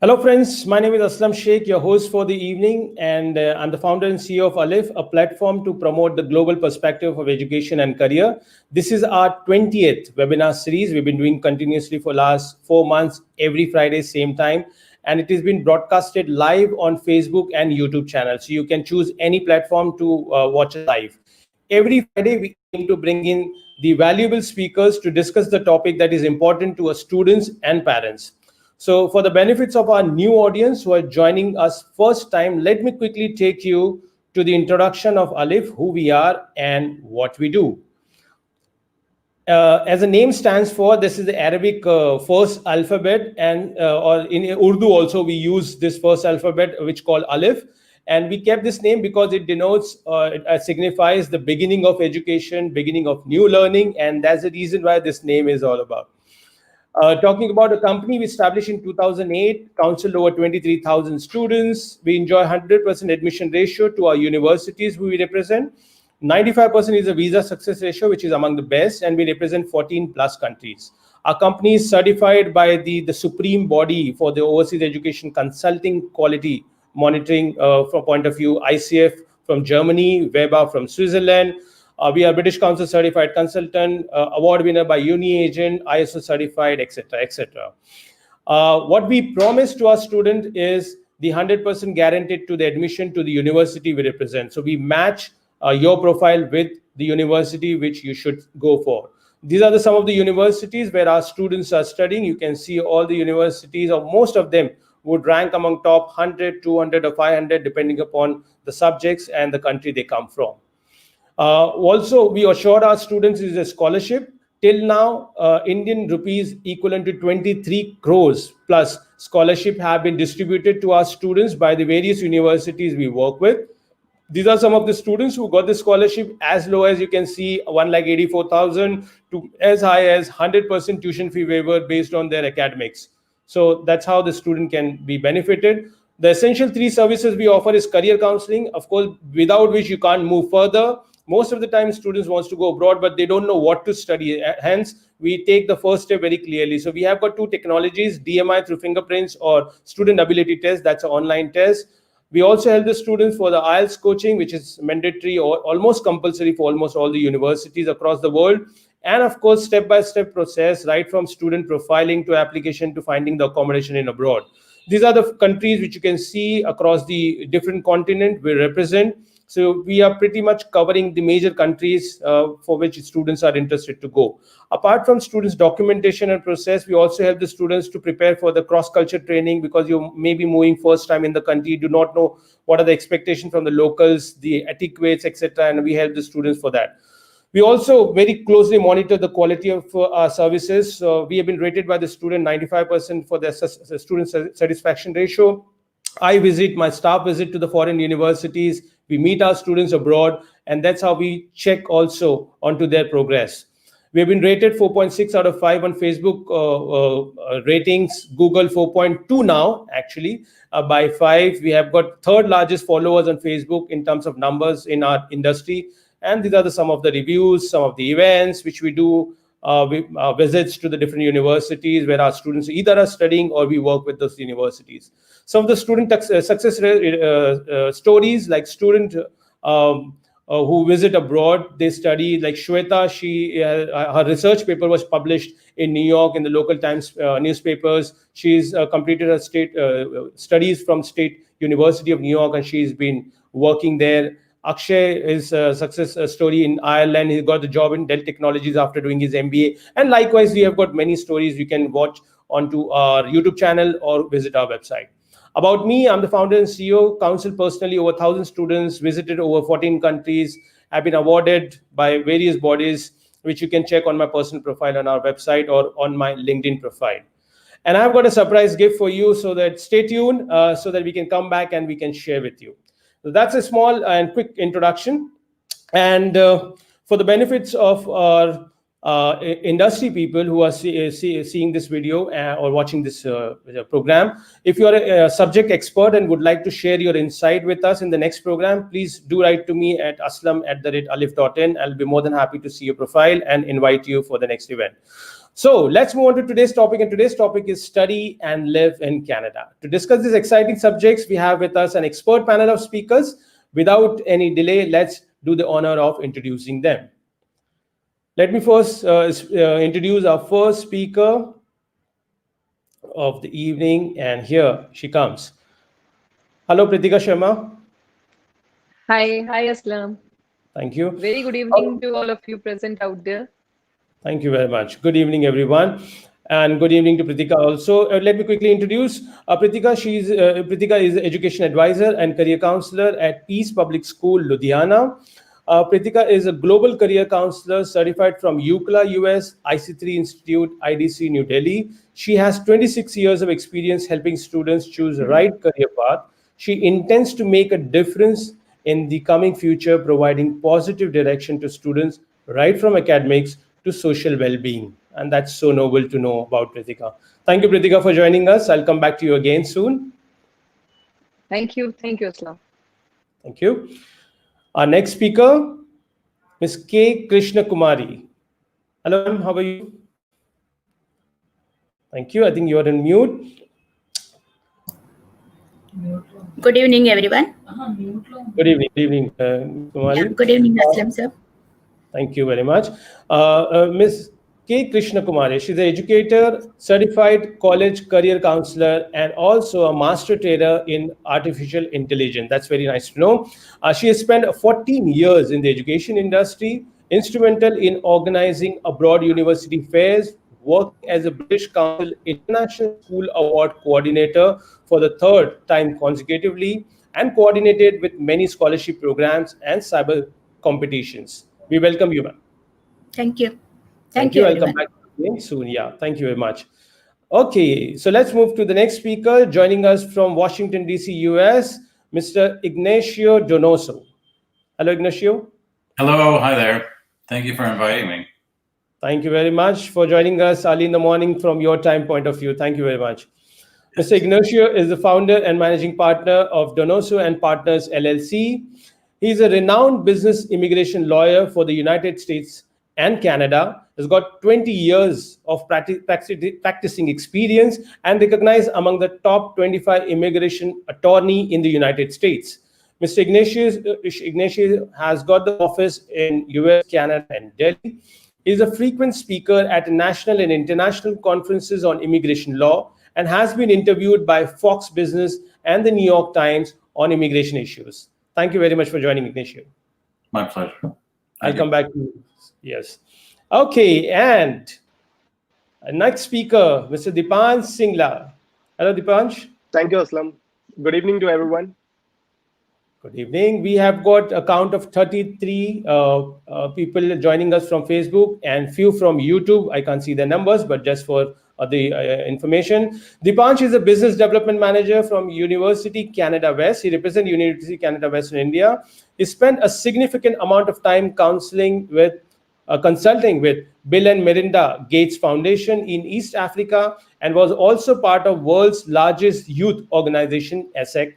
Hello, friends. My name is Aslam Sheikh, your host for the evening, and I'm the founder and CEO of Alif, a platform to promote the global perspective of education and career. This is our 20th webinar series. We've been doing continuously for last 4 months, every Friday, same time, and it has been broadcasted live on Facebook and YouTube channel. So you can choose any platform to watch it live. Every Friday, we aim to bring in the valuable speakers to discuss the topic that is important to our students and parents. So for the benefits of our new audience who are joining us first time, let me quickly take you to the introduction of Alif, who we are and what we do. As the name stands for, this is the Arabic first alphabet, and or in Urdu also we use this first alphabet, which called Alif. And we kept this name because it denotes, it signifies the beginning of education, beginning of new learning, and that's the reason why this name is all about. Talking about a company we established in 2008, counseled over 23,000 students. We enjoy 100% admission ratio to our universities who we represent. 95% is a visa success ratio, which is among the best, and we represent 14 plus countries. Our company is certified by the supreme body for the overseas education consulting quality monitoring from point of view, ICF from Germany, WEBA from Switzerland. We are British Council certified consultant, award winner by UniAgent, ISO certified, etc., etc. What we promise to our student is the 100% guaranteed to the admission to the university we represent. So we match your profile with the university which you should go for. These are some of the universities where our students are studying. You can see all the universities, or most of them, would rank among top 100, 200, or 500, depending upon the subjects and the country they come from. Also, we assured our students is a scholarship. Till now, Indian rupees equivalent to 23 crores plus scholarship have been distributed to our students by the various universities we work with. These are some of the students who got the scholarship as low as you can see, 1,84,000 to as high as 100% tuition fee waiver based on their academics. So that's how the student can be benefited. The essential three services we offer is career counseling, of course, without which you can't move further. Most of the time students wants to go abroad, but they don't know what to study. Hence, we take the first step very clearly. So we have got two technologies, DMI through fingerprints or student ability test. That's an online test. We also help the students for the IELTS coaching, which is mandatory or almost compulsory for almost all the universities across the world. And of course, step-by-step process, right from student profiling to application to finding the accommodation in abroad. These are the countries which you can see across the different continent we represent. So we are pretty much covering the major countries for which students are interested to go. Apart from students' documentation and process, we also help the students to prepare for the cross-culture training, because you may be moving first time in the country, do not know what are the expectations from the locals, the etiquettes, etc. And we help the students for that. We also very closely monitor the quality of our services. We have been rated by the student 95% for their student satisfaction ratio. My staff visit to the foreign universities. We meet our students abroad, and that's how we check also onto their progress. We have been rated 4.6 out of 5 on Facebook ratings, Google 4.2 now, actually, by 5. We have got third largest followers on Facebook in terms of numbers in our industry. And these are some of the reviews, some of the events which we do, visits to the different universities where our students either are studying or we work with those universities. Some of the student success stories, like student who visit abroad, they study, like Shweta, her research paper was published in New York in the local Times newspapers. She's completed her state studies from State University of New York, and she's been working there. Akshay is a success story in Ireland. He got the job in Dell Technologies after doing his MBA. And likewise, we have got many stories you can watch onto our YouTube channel or visit our website. About me, I'm the founder and CEO, counseled personally over 1,000 students, visited over 14 countries, have been awarded by various bodies, which you can check on my personal profile on our website or on my LinkedIn profile. And I've got a surprise gift for you, so that stay tuned so that we can come back and we can share with you. So that's a small and quick introduction. And for the benefits of our industry people who are seeing this video or watching this program. If you are a subject expert and would like to share your insight with us in the next program, please do write to me at aslam@alif.in. I'll be more than happy to see your profile and invite you for the next event. So let's move on to today's topic, and today's topic is study and live in Canada. To discuss these exciting subjects, we have with us an expert panel of speakers. Without any delay, let's do the honor of introducing them. Let me first introduce our first speaker of the evening, and here she comes. Hello, Pritika Sharma. Hi Aslam. Thank you. Very good evening to all of you present out there. Thank you very much. Good evening, everyone. And good evening to Pritika also. Let me quickly introduce Pritika. Pritika is education advisor and career counselor at Peace Public School, Ludhiana. Pritika is a global career counselor certified from UCLA, US, IC3 Institute, IDC, New Delhi. She has 26 years of experience helping students choose the right career path. She intends to make a difference in the coming future, providing positive direction to students right from academics to social well-being. And that's so noble to know about Pritika. Thank you, Pritika, for joining us. I'll come back to you again soon. Thank you, Aslam. Thank you. Our next speaker, Ms. K. Krishnakumari. Hello, ma'am. How are you? Thank you. I think you are on mute. Good evening, everyone. Good evening, Kumari. Yeah, good evening, Aslam sir. Thank you very much. Ms. K. Krishnakumari, she's an educator, certified college career counselor, and also a master trader in artificial intelligence. That's very nice to know. She has spent 14 years in the education industry, instrumental in organizing abroad university fairs, working as a British Council International School Award coordinator for the third time consecutively, and coordinated with many scholarship programs and cyber competitions. We welcome you, ma'am. Thank you. Thank you. I'll come back again soon. Yeah, thank you very much. Okay, so let's move to the next speaker. Joining us from Washington, D.C., US, Mr. Ignacio Donoso. Hello, Ignacio. Hello, hi there. Thank you for inviting me. Thank you very much for joining us early in the morning from your time point of view. Thank you very much. Mr. Ignacio is the founder and managing partner of Donoso and Partners, LLC. He is a renowned business immigration lawyer for the United States and Canada, has got 20 years of practicing experience and recognized among the top 25 immigration attorney in the United States. Mr. Ignacio has got the office in US, Canada, and Delhi. He is a frequent speaker at national and international conferences on immigration law and has been interviewed by Fox Business and the New York Times on immigration issues. Thank you very much for joining, Ignacio. My pleasure. I'll come back to you. Yes. Okay, and next speaker, Mr. Deepan Singla. Hello, Deepansh. Thank you, Aslam. Good evening to everyone. Good evening. We have got a count of 33 people joining us from Facebook and few from YouTube. I can't see the numbers, but just for the information. Deepansh is a business development manager from University Canada West. He represents University Canada West in India. He spent a significant amount of time consulting with Bill and Melinda Gates Foundation in East Africa and was also part of world's largest youth organization, ESSEC.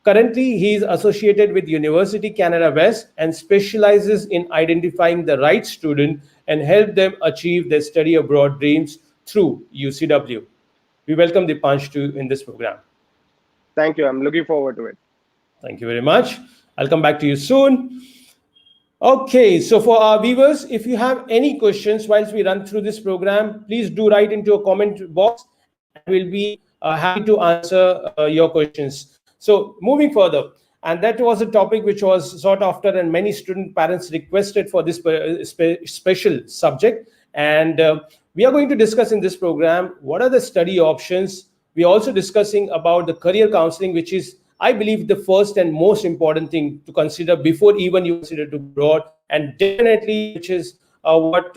Currently, he is associated with University Canada West and specializes in identifying the right student and help them achieve their study abroad dreams through UCW. We welcome Deepansh in this program. Thank you. I'm looking forward to it. Thank you very much. I'll come back to you soon. Okay, so for our viewers, if you have any questions whilst we run through this program, please do write into a comment box and we'll be happy to answer your questions. So moving further, and that was a topic which was sought after and many student parents requested for this special subject. And we are going to discuss in this program, what are the study options? We are also discussing about the career counseling, which is, I believe, the first and most important thing to consider before even you consider to abroad. And definitely, which is what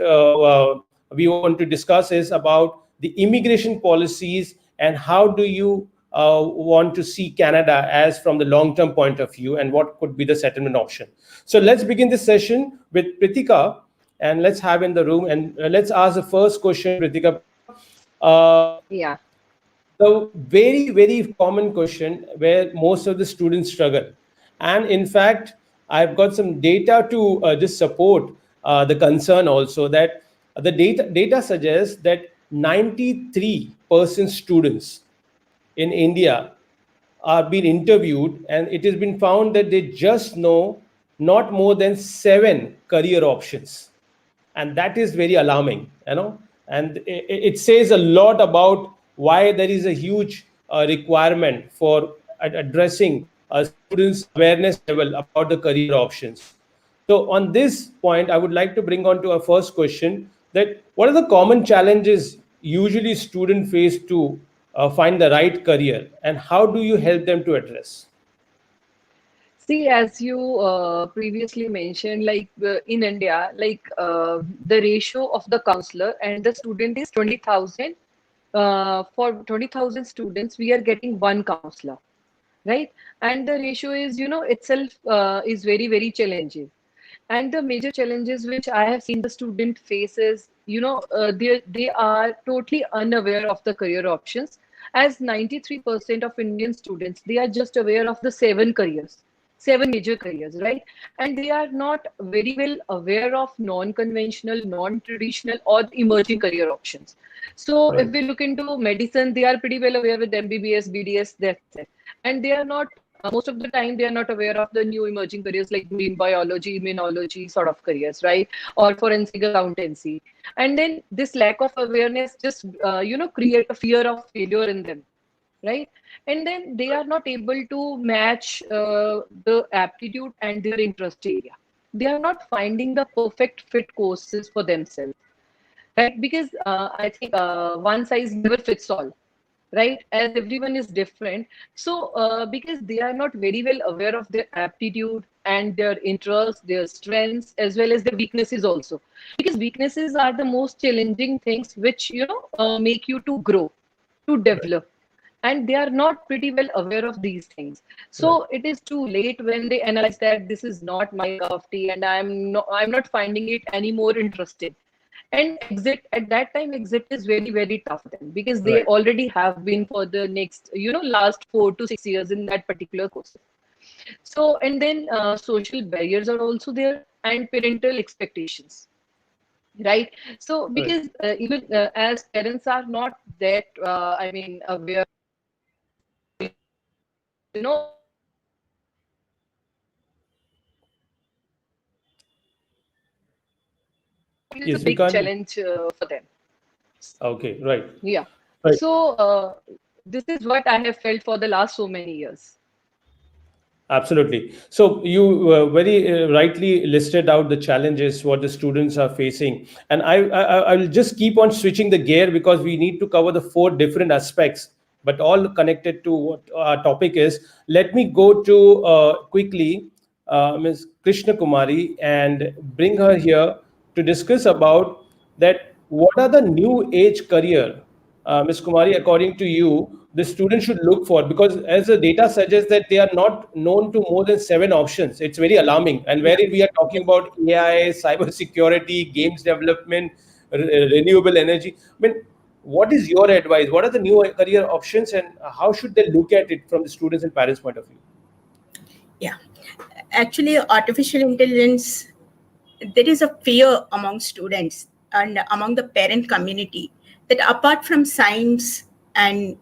we want to discuss is about the immigration policies and how do you want to see Canada as from the long-term point of view and what could be the settlement option. So let's begin this session with Pritika. and let's have in the room, and let's ask the first question, Pritika. Yeah. The very, very common question where most of the students struggle. And in fact, I've got some data to just support the concern also, that the data suggests that 93% students in India are being interviewed, and it has been found that they just know not more than 7 career options, and that is very alarming, and it says a lot about why there is a huge requirement for addressing students awareness level about the career options. So on this point, I would like to bring on to our first question, that what are the common challenges usually students face to find the right career, and how do you help them to address? See, as you previously mentioned, like in India, like the ratio of the counselor and the student is 20,000. For 20,000 students, we are getting one counselor, right? And the ratio is, itself is very, very challenging. And the major challenges which I have seen the student faces, they are totally unaware of the career options. As 93% of Indian students, they are just aware of the 7 major careers, right? And they are not very well aware of non-conventional, non-traditional, or emerging career options. So Right. if we look into medicine, they are pretty well aware with MBBS, BDS, that's it. And they are not, most of the time, they are not aware of the new emerging careers like marine biology, immunology sort of careers, right? Or forensic accountancy. And then this lack of awareness just, create a fear of failure in them, right? And then they are not able to match the aptitude and their interest area. They are not finding the perfect fit courses for themselves, right? Because I think one size never fits all, right? As everyone is different. So because they are not very well aware of their aptitude and their interests, their strengths, as well as their weaknesses also. Because weaknesses are the most challenging things which, make you to grow, to develop. And they are not pretty well aware of these things. Right. So it is too late when they analyze that this is not my cup of tea and I'm not finding it any more interesting. And exit at that time, exit is very, very tough then, because they Right. already have been for the next, last 4 to 6 years in that particular course. So, and then social barriers are also there, and parental expectations, right? So Right. because even as parents are not that aware, you know it is a Yes, we big can't. challenge for them. Okay. Right. Yeah. Right. So this is what I have felt for the last so many years. Absolutely. So you very rightly listed out the challenges what the students are facing, and I will just keep on switching the gear because we need to cover the 4 different aspects, but all connected to what our topic is. Let me go to quickly Ms. Krishnakumari and bring her here to discuss about that. What are the new age career, Ms. Kumari, according to you, the student should look for? Because as the data suggests that they are not known to more than 7 options. It's very alarming. And Yeah. wherein we are talking about AI, cyber security, games development, renewable energy. I mean, what is your advice? What are the new career options, and how should they look at it from the students and parents' point of view? Yeah. Actually, artificial intelligence, there is a fear among students and among the parent community that apart from science and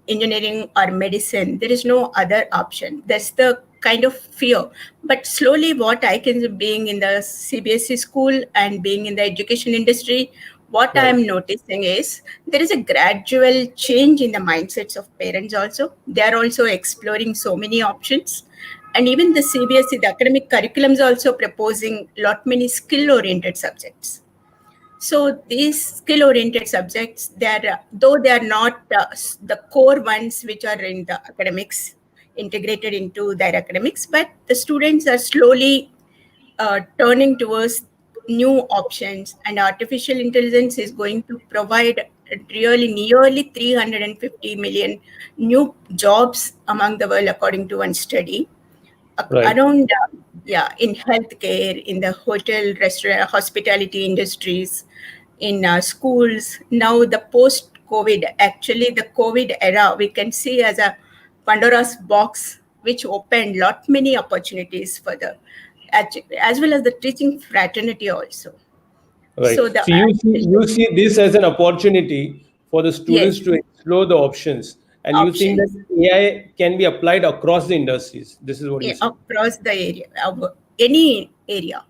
engineering or medicine, there is no other option. That's the kind of fear. But slowly, what I can, being in the CBSE school and being in the education industry, what I Right. am noticing is there is a gradual change in the mindsets of parents also. They are also exploring so many options. And even the CBSE, the academic curriculums also proposing lot many skill-oriented subjects. So these skill-oriented subjects, though they are not the core ones which are in the academics, integrated into their academics, but the students are slowly turning towards new options, and artificial intelligence is going to provide really nearly 350 million new jobs among the world, according to one study. Right. Around in healthcare, in the hotel, restaurant, hospitality industries, in schools. Now the post-COVID, actually the COVID era, we can see as a Pandora's box, which opened lot many opportunities for the, as well as the teaching fraternity also. Right. So So you see this as an opportunity for the students yes, to explore the options, and you think that options. AI can be applied across the industries. This is what you say. Across the area, any area.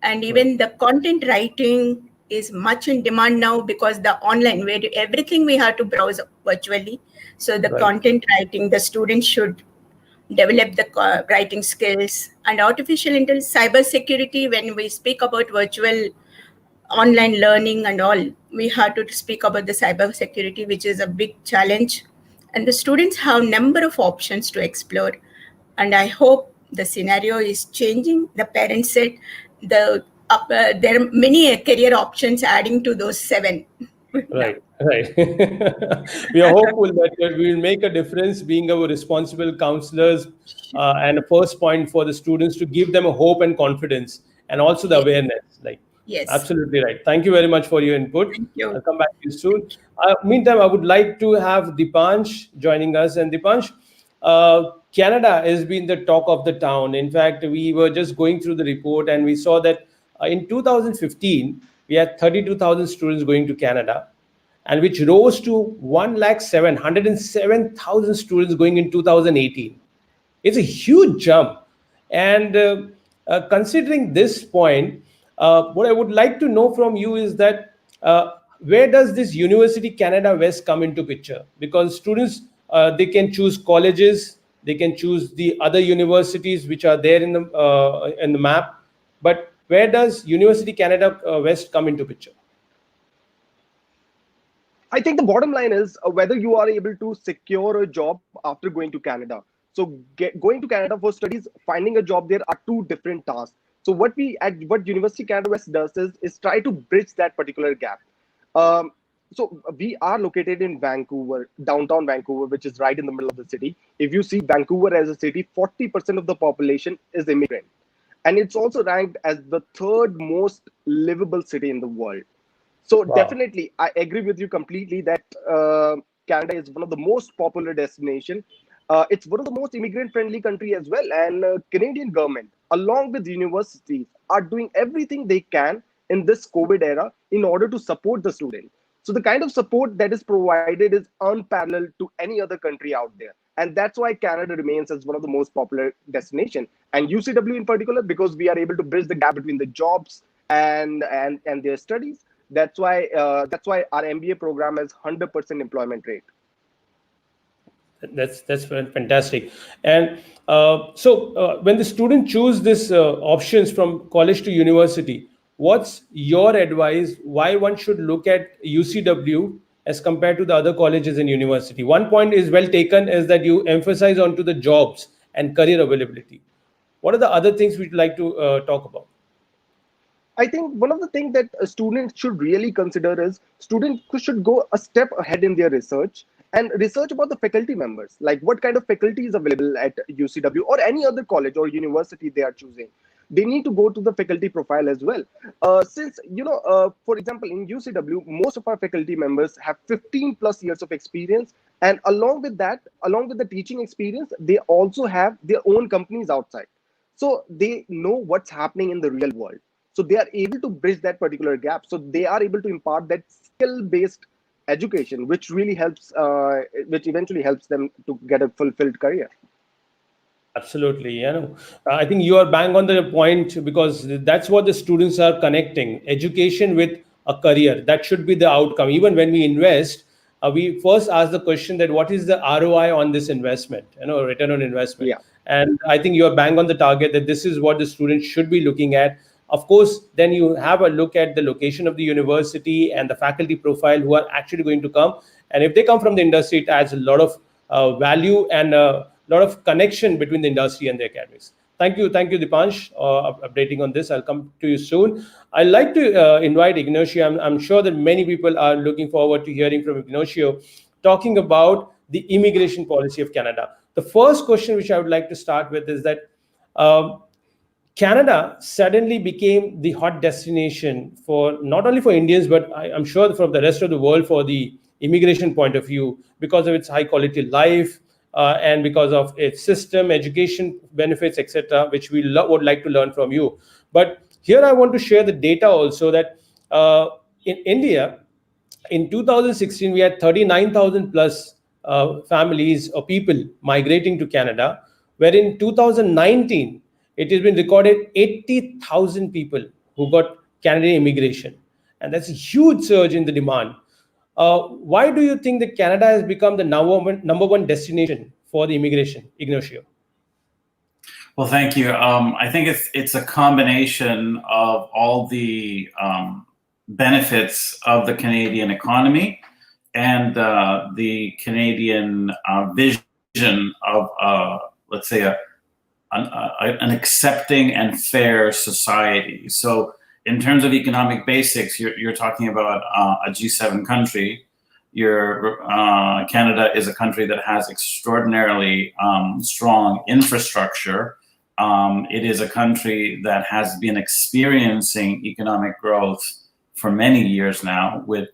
And Right. even the content writing is much in demand now because the online, where everything we have to browse virtually. So the Right. content writing, the students should develop the writing skills. And artificial intelligence, cyber security, when we speak about virtual online learning and all, we have to speak about the cyber security, which is a big challenge. And the students have number of options to explore. And I hope the scenario is changing. The parents said there are many career options adding to those 7. now. Right, right. We are hopeful that we will make a difference being our responsible counselors, and a first point for the students to give them a hope and confidence and also the Yes. awareness. Like, Yes. absolutely right. Thank you very much for your input. Thank you. I'll come back to you soon. Meantime, I would like to have Deepansh joining us. And Deepansh, Canada has been the talk of the town. In fact, we were just going through the report and we saw that in 2015, we had 32,000 students going to Canada, and which rose to 107,000 students going in 2018. It's a huge jump. And considering this point, what I would like to know from you is that where does this University Canada West come into picture? Because students, they can choose colleges, they can choose the other universities which are there in the map. But where does University Canada West come into picture? I think the bottom line is whether you are able to secure a job after going to Canada. So going to Canada for studies, finding a job there are two different tasks. So what University Canada West does is try to bridge that particular gap. So we are located in Vancouver, downtown Vancouver, which is right in the middle of the city. If you see Vancouver as a city, 40% of the population is immigrant. And it's also ranked as the third most livable city in the world. So Wow. definitely, I agree with you completely that Canada is one of the most popular destination. It's one of the most immigrant-friendly country as well. And Canadian government, along with universities, are doing everything they can in this COVID era in order to support the student. So the kind of support that is provided is unparalleled to any other country out there. And that's why Canada remains as one of the most popular destination. And UCW in particular, because we are able to bridge the gap between the jobs and their studies. That's why our MBA program has 100% employment rate. That's fantastic. And when the student choose this options from college to university, what's your advice? Why one should look at UCW as compared to the other colleges and university? One point is well taken, is that you emphasize onto the jobs and career availability. What are the other things we'd like to talk about? I think one of the things that students should really consider is students should go a step ahead in their research and research about the faculty members, like what kind of faculty is available at UCW or any other college or university they are choosing. They need to go to the faculty profile as well. Since, for example, in UCW, most of our faculty members have 15 plus years of experience. And along with that, along with the teaching experience, they also have their own companies outside. So they know what's happening in the real world. So they are able to bridge that particular gap. So they are able to impart that skill-based education, which really helps, which eventually helps them to get a fulfilled career. Absolutely. I think you are bang on the point, because that's what the students are connecting: education with a career. That should be the outcome. Even when we invest, we first ask the question that what is the ROI on this investment, return on investment. Yeah. And I think you are bang on the target that this is what the students should be looking at. Of course, then you have a look at the location of the university and the faculty profile who are actually going to come. And if they come from the industry, it adds a lot of value and a lot of connection between the industry and the academies. Thank you, Deepansh, updating on this. I'll come to you soon. I'd like to invite Ignacio. I'm sure that many people are looking forward to hearing from Ignacio, talking about the immigration policy of Canada. The first question which I would like to start with is that Canada suddenly became the hot destination for not only for Indians, but I'm sure from the rest of the world for the immigration point of view, because of its high quality life and because of its system, education benefits, etc., which we would like to learn from you. But here I want to share the data also that in India, in 2016, we had 39,000 plus families or people migrating to Canada, where in 2019, it has been recorded 80,000 people who got Canadian immigration. And that's a huge surge in the demand. Why do you think that Canada has become the number one destination for the immigration, Ignacio? Well, thank you. I think it's a combination of all the benefits of the Canadian economy and the Canadian vision of, let's say, an accepting and fair society. So in terms of economic basics, you're talking about a G7 country. Canada is a country that has extraordinarily strong infrastructure. It is a country that has been experiencing economic growth for many years now, with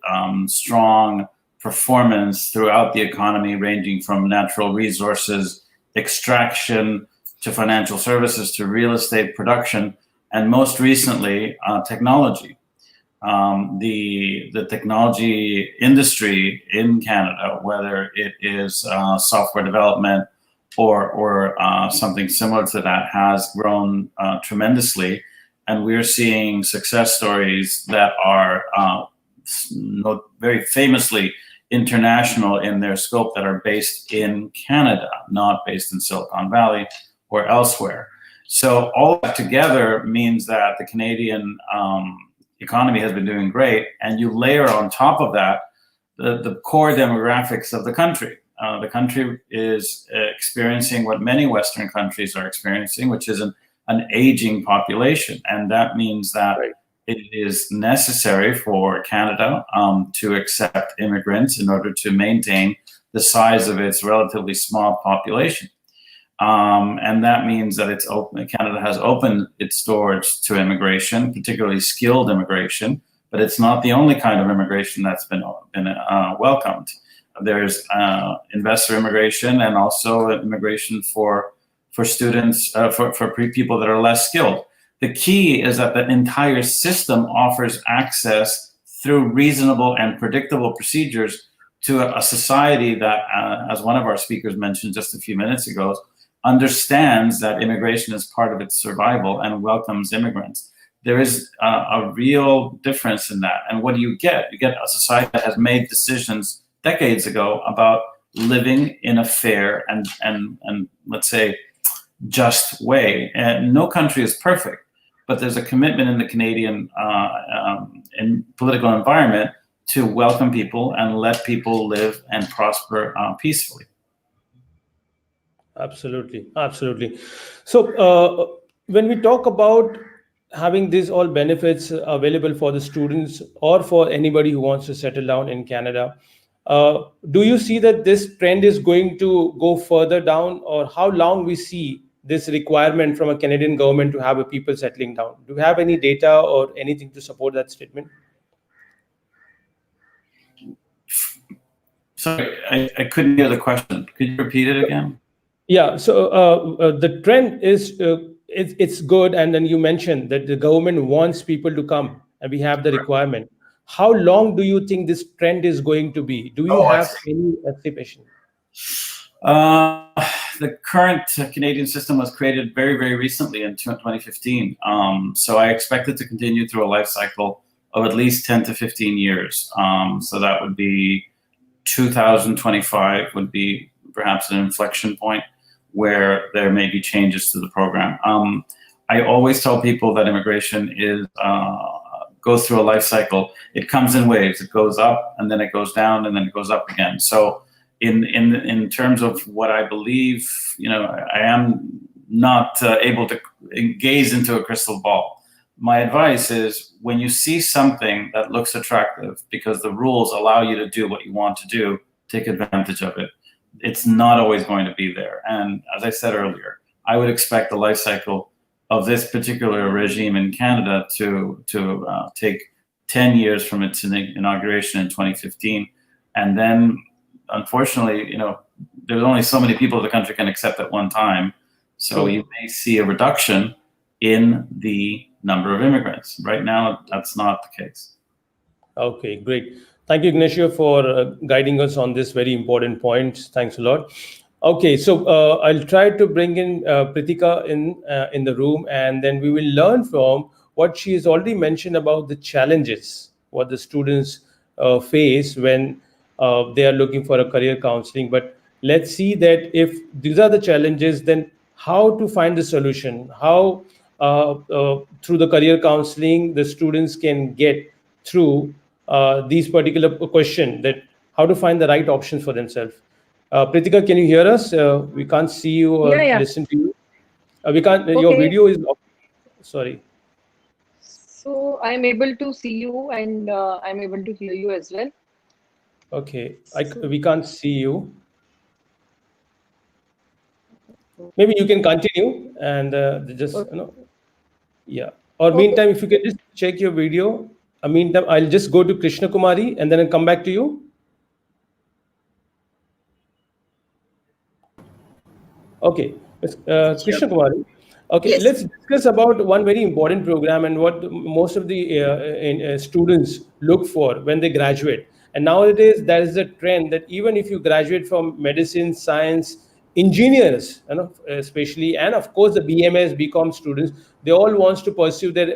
strong performance throughout the economy, ranging from natural resources extraction to financial services to real estate production, and most recently, technology. The technology industry in Canada, whether it is software development or something similar to that, has grown tremendously. And we're seeing success stories that are very famously international in their scope, that are based in Canada, not based in Silicon Valley or elsewhere. So all that together means that the Canadian economy has been doing great. And you layer on top of that the core demographics of the country. The country is experiencing what many Western countries are experiencing, which is an aging population. And that means that it is necessary for Canada to accept immigrants in order to maintain the size of its relatively small population. And that means that Canada has opened its doors to immigration, particularly skilled immigration, but it's not the only kind of immigration that's been welcomed. There's investor immigration and also immigration for students, for people that are less skilled. The key is that the entire system offers access through reasonable and predictable procedures to a society that, as one of our speakers mentioned just a few minutes ago, understands that immigration is part of its survival and welcomes immigrants. There is a real difference in that. And what do you get? You get a society that has made decisions decades ago about living in a fair and let's say just way. And no country is perfect, but there's a commitment in the Canadian political environment to welcome people and let people live and prosper peacefully. Absolutely, absolutely. So when we talk about having these all benefits available for the students or for anybody who wants to settle down in Canada, do you see that this trend is going to go further down, or how long we see this requirement from a Canadian government to have a people settling down? Do you have any data or anything to support that statement? Sorry, I couldn't hear the question. Could you repeat it again? Yeah, so the trend is it's good, and then you mentioned that the government wants people to come, and we have the requirement. How long do you think this trend is going to be? Do you have any estimation? The current Canadian system was created very, very recently in 2015. So I expect it to continue through a life cycle of at least 10 to 15 years. So that would be 2025 would be perhaps an inflection point where there may be changes to the program. I always tell people that immigration goes through a life cycle. It comes in waves. It goes up, and then it goes down, and then it goes up again. So in terms of what I believe, I am not able to gaze into a crystal ball. My advice is, when you see something that looks attractive because the rules allow you to do what you want to do, take advantage of it. It's not always going to be there. And as I said earlier, I would expect the life cycle of this particular regime in Canada to take 10 years from its inauguration in 2015, and then unfortunately, there's only so many people the country can accept at one time, so you may see a reduction in the number of immigrants. Right now, that's not the case. Okay, great. Thank you, Ignacio, for guiding us on this very important point. Thanks a lot. Okay, so I'll try to bring in Pritika in the room, and then we will learn from what she has already mentioned about the challenges, what the students face when they are looking for a career counseling. But let's see that if these are the challenges, then how to find the solution, how through the career counseling the students can get through these particular question, that how to find the right options for themselves. Pritika, can you hear us? We can't see you or listen to you. We can't. Okay. Your video is off. Sorry. So I'm able to see you, and I'm able to hear you as well. Okay, we can't see you. Maybe you can continue and just yeah. Or meantime, if you can just check your video. Meantime, I'll just go to Krishnakumari and then I'll come back to you. Okay, Krishnakumari. Okay, Yes. let's discuss about one very important program and what most of the students look for when they graduate. And nowadays, there is a trend that even if you graduate from medicine, science, engineers, especially, and of course the BMS, BCom students, they all want to pursue their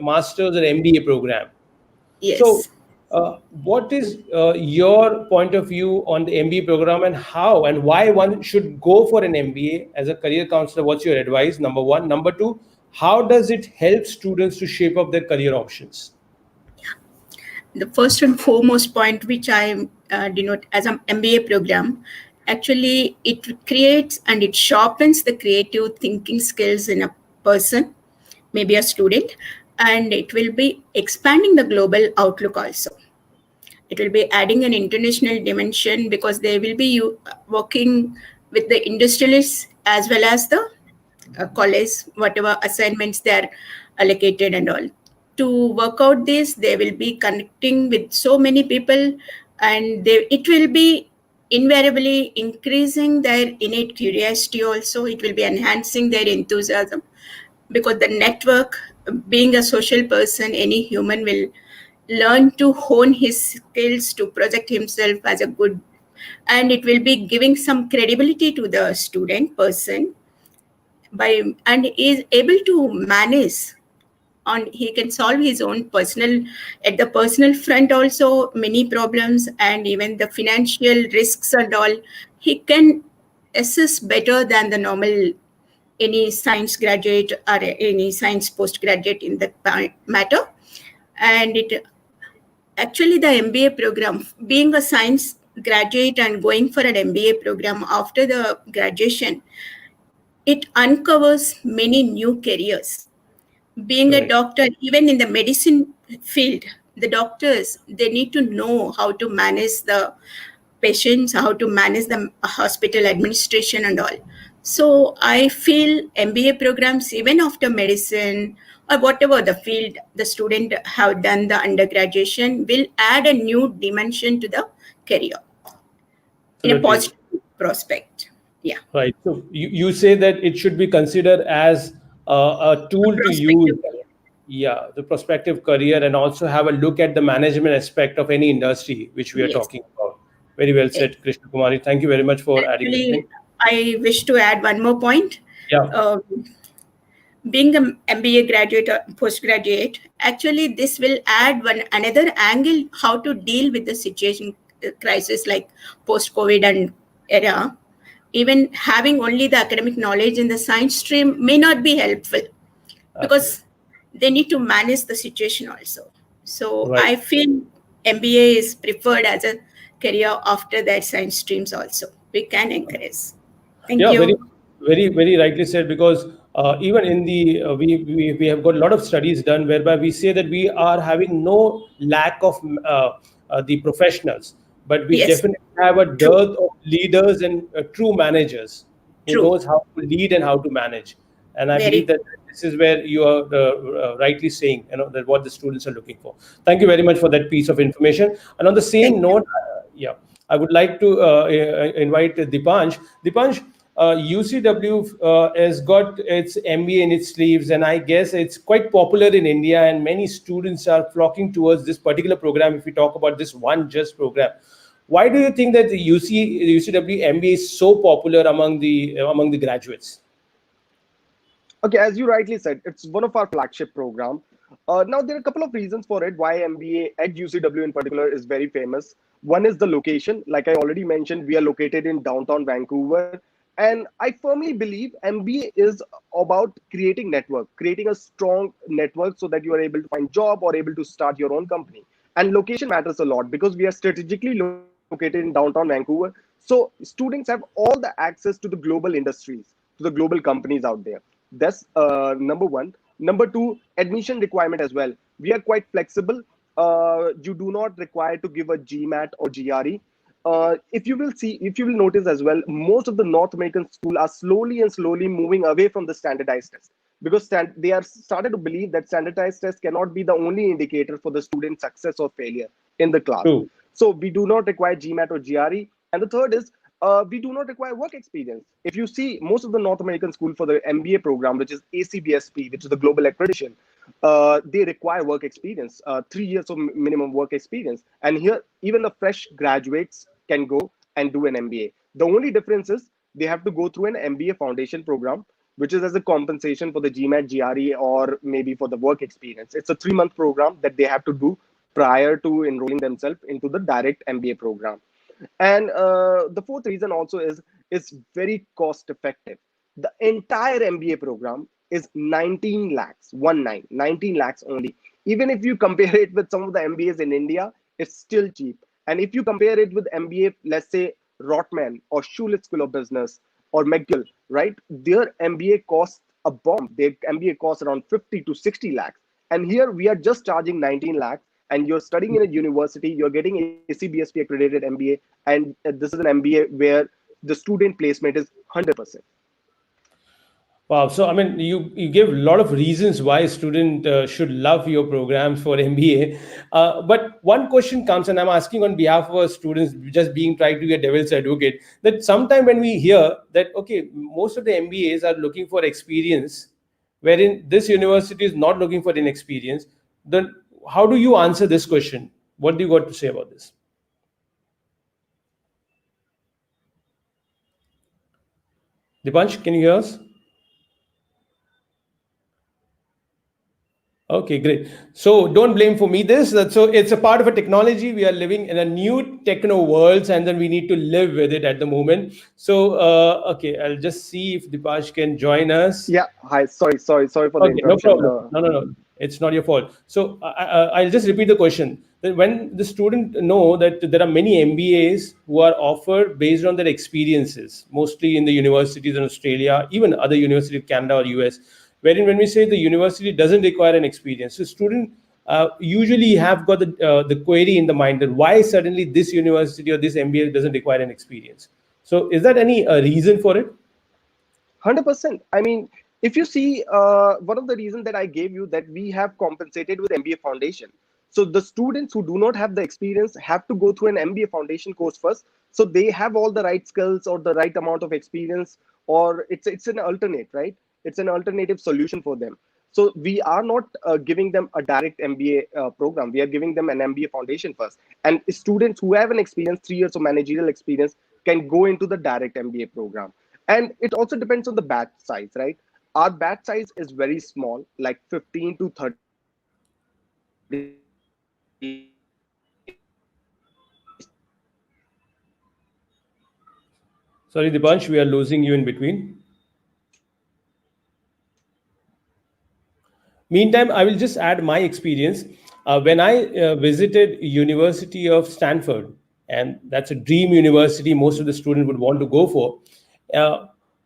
master's or MBA program. Yes. So, what is your point of view on the MBA program, and how and why one should go for an MBA as a career counselor? What's your advice? Number one. Number two, how does it help students to shape up their career options? The first and foremost point, which I denote as an MBA program, actually it creates and it sharpens the creative thinking skills in a person, maybe a student, and it will be expanding the global outlook also. It will be adding an international dimension because they will be working with the industrialists as well as the college, whatever assignments they are allocated and all. To work out this, they will be connecting with so many people, and it will be invariably increasing their innate curiosity also. It will be enhancing their enthusiasm, because the network, being a social person, any human will learn to hone his skills to project himself as a good, and it will be giving some credibility to the student person and is able to manage he can solve his own at the personal front also many problems, and even the financial risks and all he can assess better than the normal any science graduate or any science postgraduate in that matter. And it actually, the MBA program, being a science graduate and going for an MBA program after the graduation, it uncovers many new careers. Being a doctor, even in the medicine field, the doctors, they need to know how to manage the patients, how to manage the hospital administration and all. So I feel MBA programs, even after medicine or whatever the field the student have done the undergraduation, will add a new dimension to the career in a positive prospect. Yeah. Right. So you say that it should be considered as a tool to use. Yeah, the prospective career, and also have a look at the management aspect of any industry which we are talking about. Very well said, Krishnakumari. Thank you very much for adding it. I wish to add one more point. Yeah. Being an MBA graduate or postgraduate, actually this will add another angle how to deal with the situation, crisis like post-COVID and era. Even having only the academic knowledge in the science stream may not be helpful, because they need to manage the situation also. So I feel MBA is preferred as a career after that science streams also. We can encourage. Thank you. Very rightly said, because even in the we have got a lot of studies done whereby we say that we are having no lack of the professionals, but we definitely have a dearth of leaders and true managers who knows how to lead and how to manage. And I believe that this is where you are rightly saying, that what the students are looking for. Thank you very much for that piece of information. And on the same note, I would like to invite Deepansh. Deepansh, UCW has got its MBA in its sleeves, and I guess it's quite popular in India, and many students are flocking towards this particular program. If we talk about this one just program, why do you think that the UCW MBA is so popular among the graduates? Okay, as you rightly said, it's one of our flagship program. Now, there are a couple of reasons for it why MBA at UCW in particular is very famous. One is the location. Like I already mentioned, we are located in downtown Vancouver. And I firmly believe MBA is about creating network, creating a strong network so that you are able to find job or able to start your own company. And location matters a lot because we are strategically located in downtown Vancouver. So students have all the access to the global industries, to the global companies out there. That's number one. Number two, admission requirement as well. We are quite flexible. You do not require to give a GMAT or GRE. If you will notice as well, most of the North American schools are slowly moving away from the standardized test because they are started to believe that standardized test cannot be the only indicator for the student success or failure in the class. True. So we do not require GMAT or GRE. And the third is we do not require work experience. If you see most of the North American school for the MBA program, which is ACBSP, which is the global accreditation, they require work experience, 3 years of minimum work experience. And here, even the fresh graduates can go and do an MBA. The only difference is they have to go through an MBA foundation program, which is as a compensation for the GMAT, GRE, or maybe for the work experience. It's a 3-month program that they have to do prior to enrolling themselves into the direct MBA program. And the fourth reason also is very cost effective. The entire MBA program is 19 lakhs, 19 lakhs only. Even if you compare it with some of the MBAs in India, it's still cheap. And if you compare it with MBA, let's say Rotman or Schulich School of Business or McGill, right? Their MBA costs a bomb. Their MBA costs around 50 to 60 lakhs. And here we are just charging 19 lakhs. And you're studying in a university, you're getting ACBSP accredited MBA, and this is an MBA where the student placement is 100%. Wow. So, I mean, you give a lot of reasons why a student should love your programs for MBA. But one question comes, and I'm asking on behalf of our students, just trying to be a devil's advocate, that sometime when we hear that, okay, most of the MBAs are looking for experience, wherein this university is not looking for an experience, then how do you answer this question? What do you got to say about this? Deepansh, can you hear us? Okay, great. So don't blame for me this. So it's a part of a technology. We are living in a new techno world, and then we need to live with it at the moment. So okay, I'll just see if Deepansh can join us. Yeah. Hi. Sorry for the interruption. No problem. No. It's not your fault. So I'll just repeat the question. That when the student know that there are many MBAs who are offered based on their experiences, mostly in the universities in Australia, even other universities, Canada or US, wherein when we say the university doesn't require an experience, so student usually have got the query in the mind that why suddenly this university or this MBA doesn't require an experience. So is that any reason for it? 100%. I mean, if you see, one of the reasons that I gave you that we have compensated with MBA Foundation. So the students who do not have the experience have to go through an MBA Foundation course first. So they have all the right skills or the right amount of experience, or it's an alternate, right? It's an alternative solution for them. So we are not giving them a direct MBA program. We are giving them an MBA Foundation first. And students who have an experience, 3 years of managerial experience, can go into the direct MBA program. And it also depends on the batch size, right? Our batch size is very small, like 15 to 30. Sorry, Deepansh, we are losing you in between. Meantime, I will just add my experience. When I visited University of Stanford, and that's a dream university most of the students would want to go for.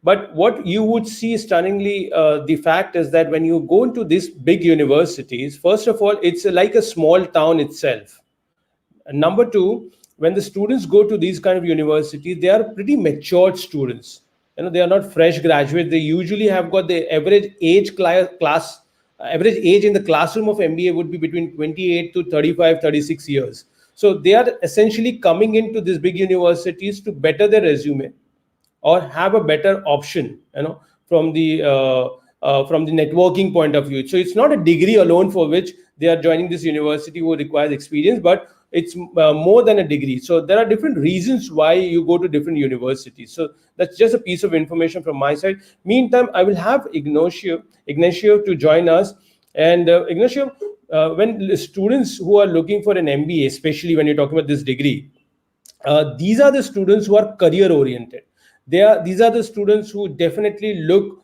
But what you would see stunningly, the fact is that when you go into these big universities, first of all, it's like a small town itself. And number two, when the students go to these kind of universities, they are pretty matured students. they are not fresh graduates. They usually have got the average age average age in the classroom of MBA would be between 28 to 35, 36 years. So they are essentially coming into these big universities to better their resume or have a better option, from the networking point of view. So it's not a degree alone for which they are joining this university who requires experience, but it's more than a degree. So there are different reasons why you go to different universities. So that's just a piece of information from my side. Meantime, I will have Ignacio to join us. And Ignacio, when students who are looking for an MBA, especially when you're talking about this degree, these are the students who are career oriented. These are the students who definitely look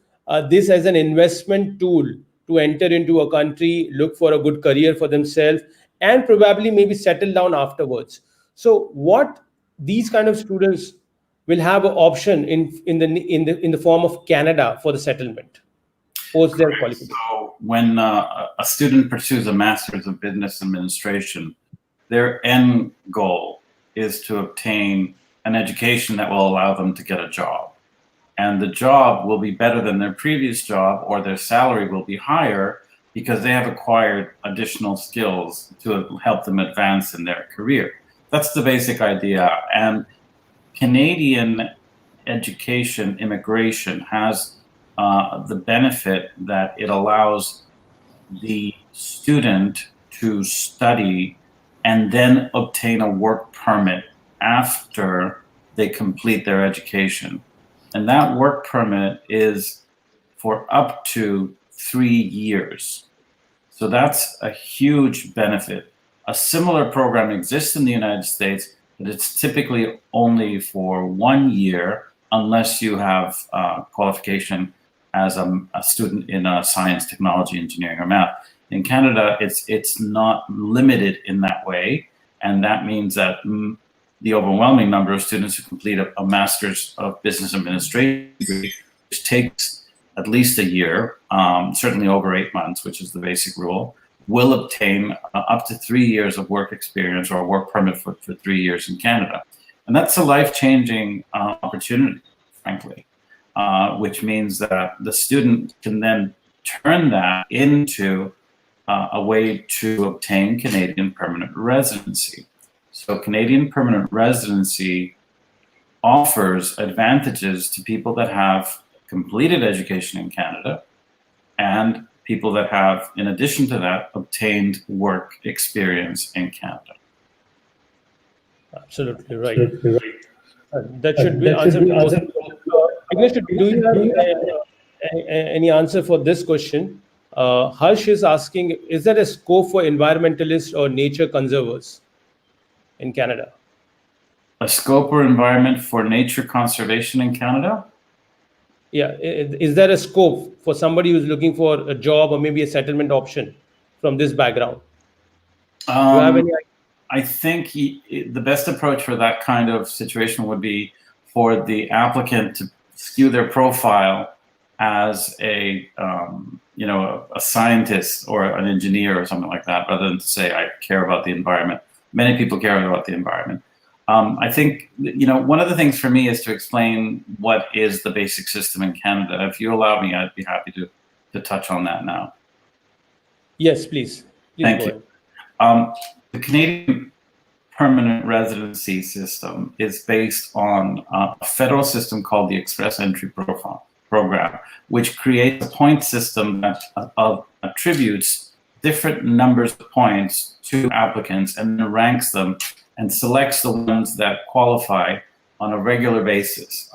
this as an investment tool to enter into a country, look for a good career for themselves, and probably maybe settle down afterwards. So what these kind of students will have an option in the form of Canada for the settlement post their qualification. So when a student pursues a master's of business administration, their end goal is to obtain an education that will allow them to get a job. And the job will be better than their previous job, or their salary will be higher because they have acquired additional skills to help them advance in their career. That's the basic idea. And Canadian education immigration has the benefit that it allows the student to study and then obtain a work permit after they complete their education. And that work permit is for up to 3 years. So that's a huge benefit. A similar program exists in the United States, but it's typically only for 1 year unless you have qualification as a student in science, technology, engineering, or math. In Canada, it's not limited in that way, and that means that the overwhelming number of students who complete a master's of business administration degree, which takes at least a year, certainly over 8 months, which is the basic rule, will obtain up to 3 years of work experience or a work permit for 3 years in Canada. And that's a life-changing opportunity, frankly, which means that the student can then turn that into a way to obtain Canadian permanent residency. So Canadian permanent residency offers advantages to people that have completed education in Canada and people that have, in addition to that, obtained work experience in Canada. Absolutely right. That should be answered. Ignacio, do you have any answer for this question? Harsh is asking, is there a scope for environmentalists or nature conservers in Canada? A scope or environment for nature conservation in Canada? Yeah, is there a scope for somebody who's looking for a job or maybe a settlement option from this background? Do you have any idea? I think the best approach for that kind of situation would be for the applicant to skew their profile as a scientist or an engineer or something like that, rather than to say, I care about the environment. Many people care about the environment. I think, one of the things for me is to explain what is the basic system in Canada. If you allow me, I'd be happy to touch on that now. Yes, please. Thank you. The Canadian permanent residency system is based on a federal system called the Express Entry Program, which creates a point system that attributes different numbers of points to applicants and ranks them and selects the ones that qualify on a regular basis.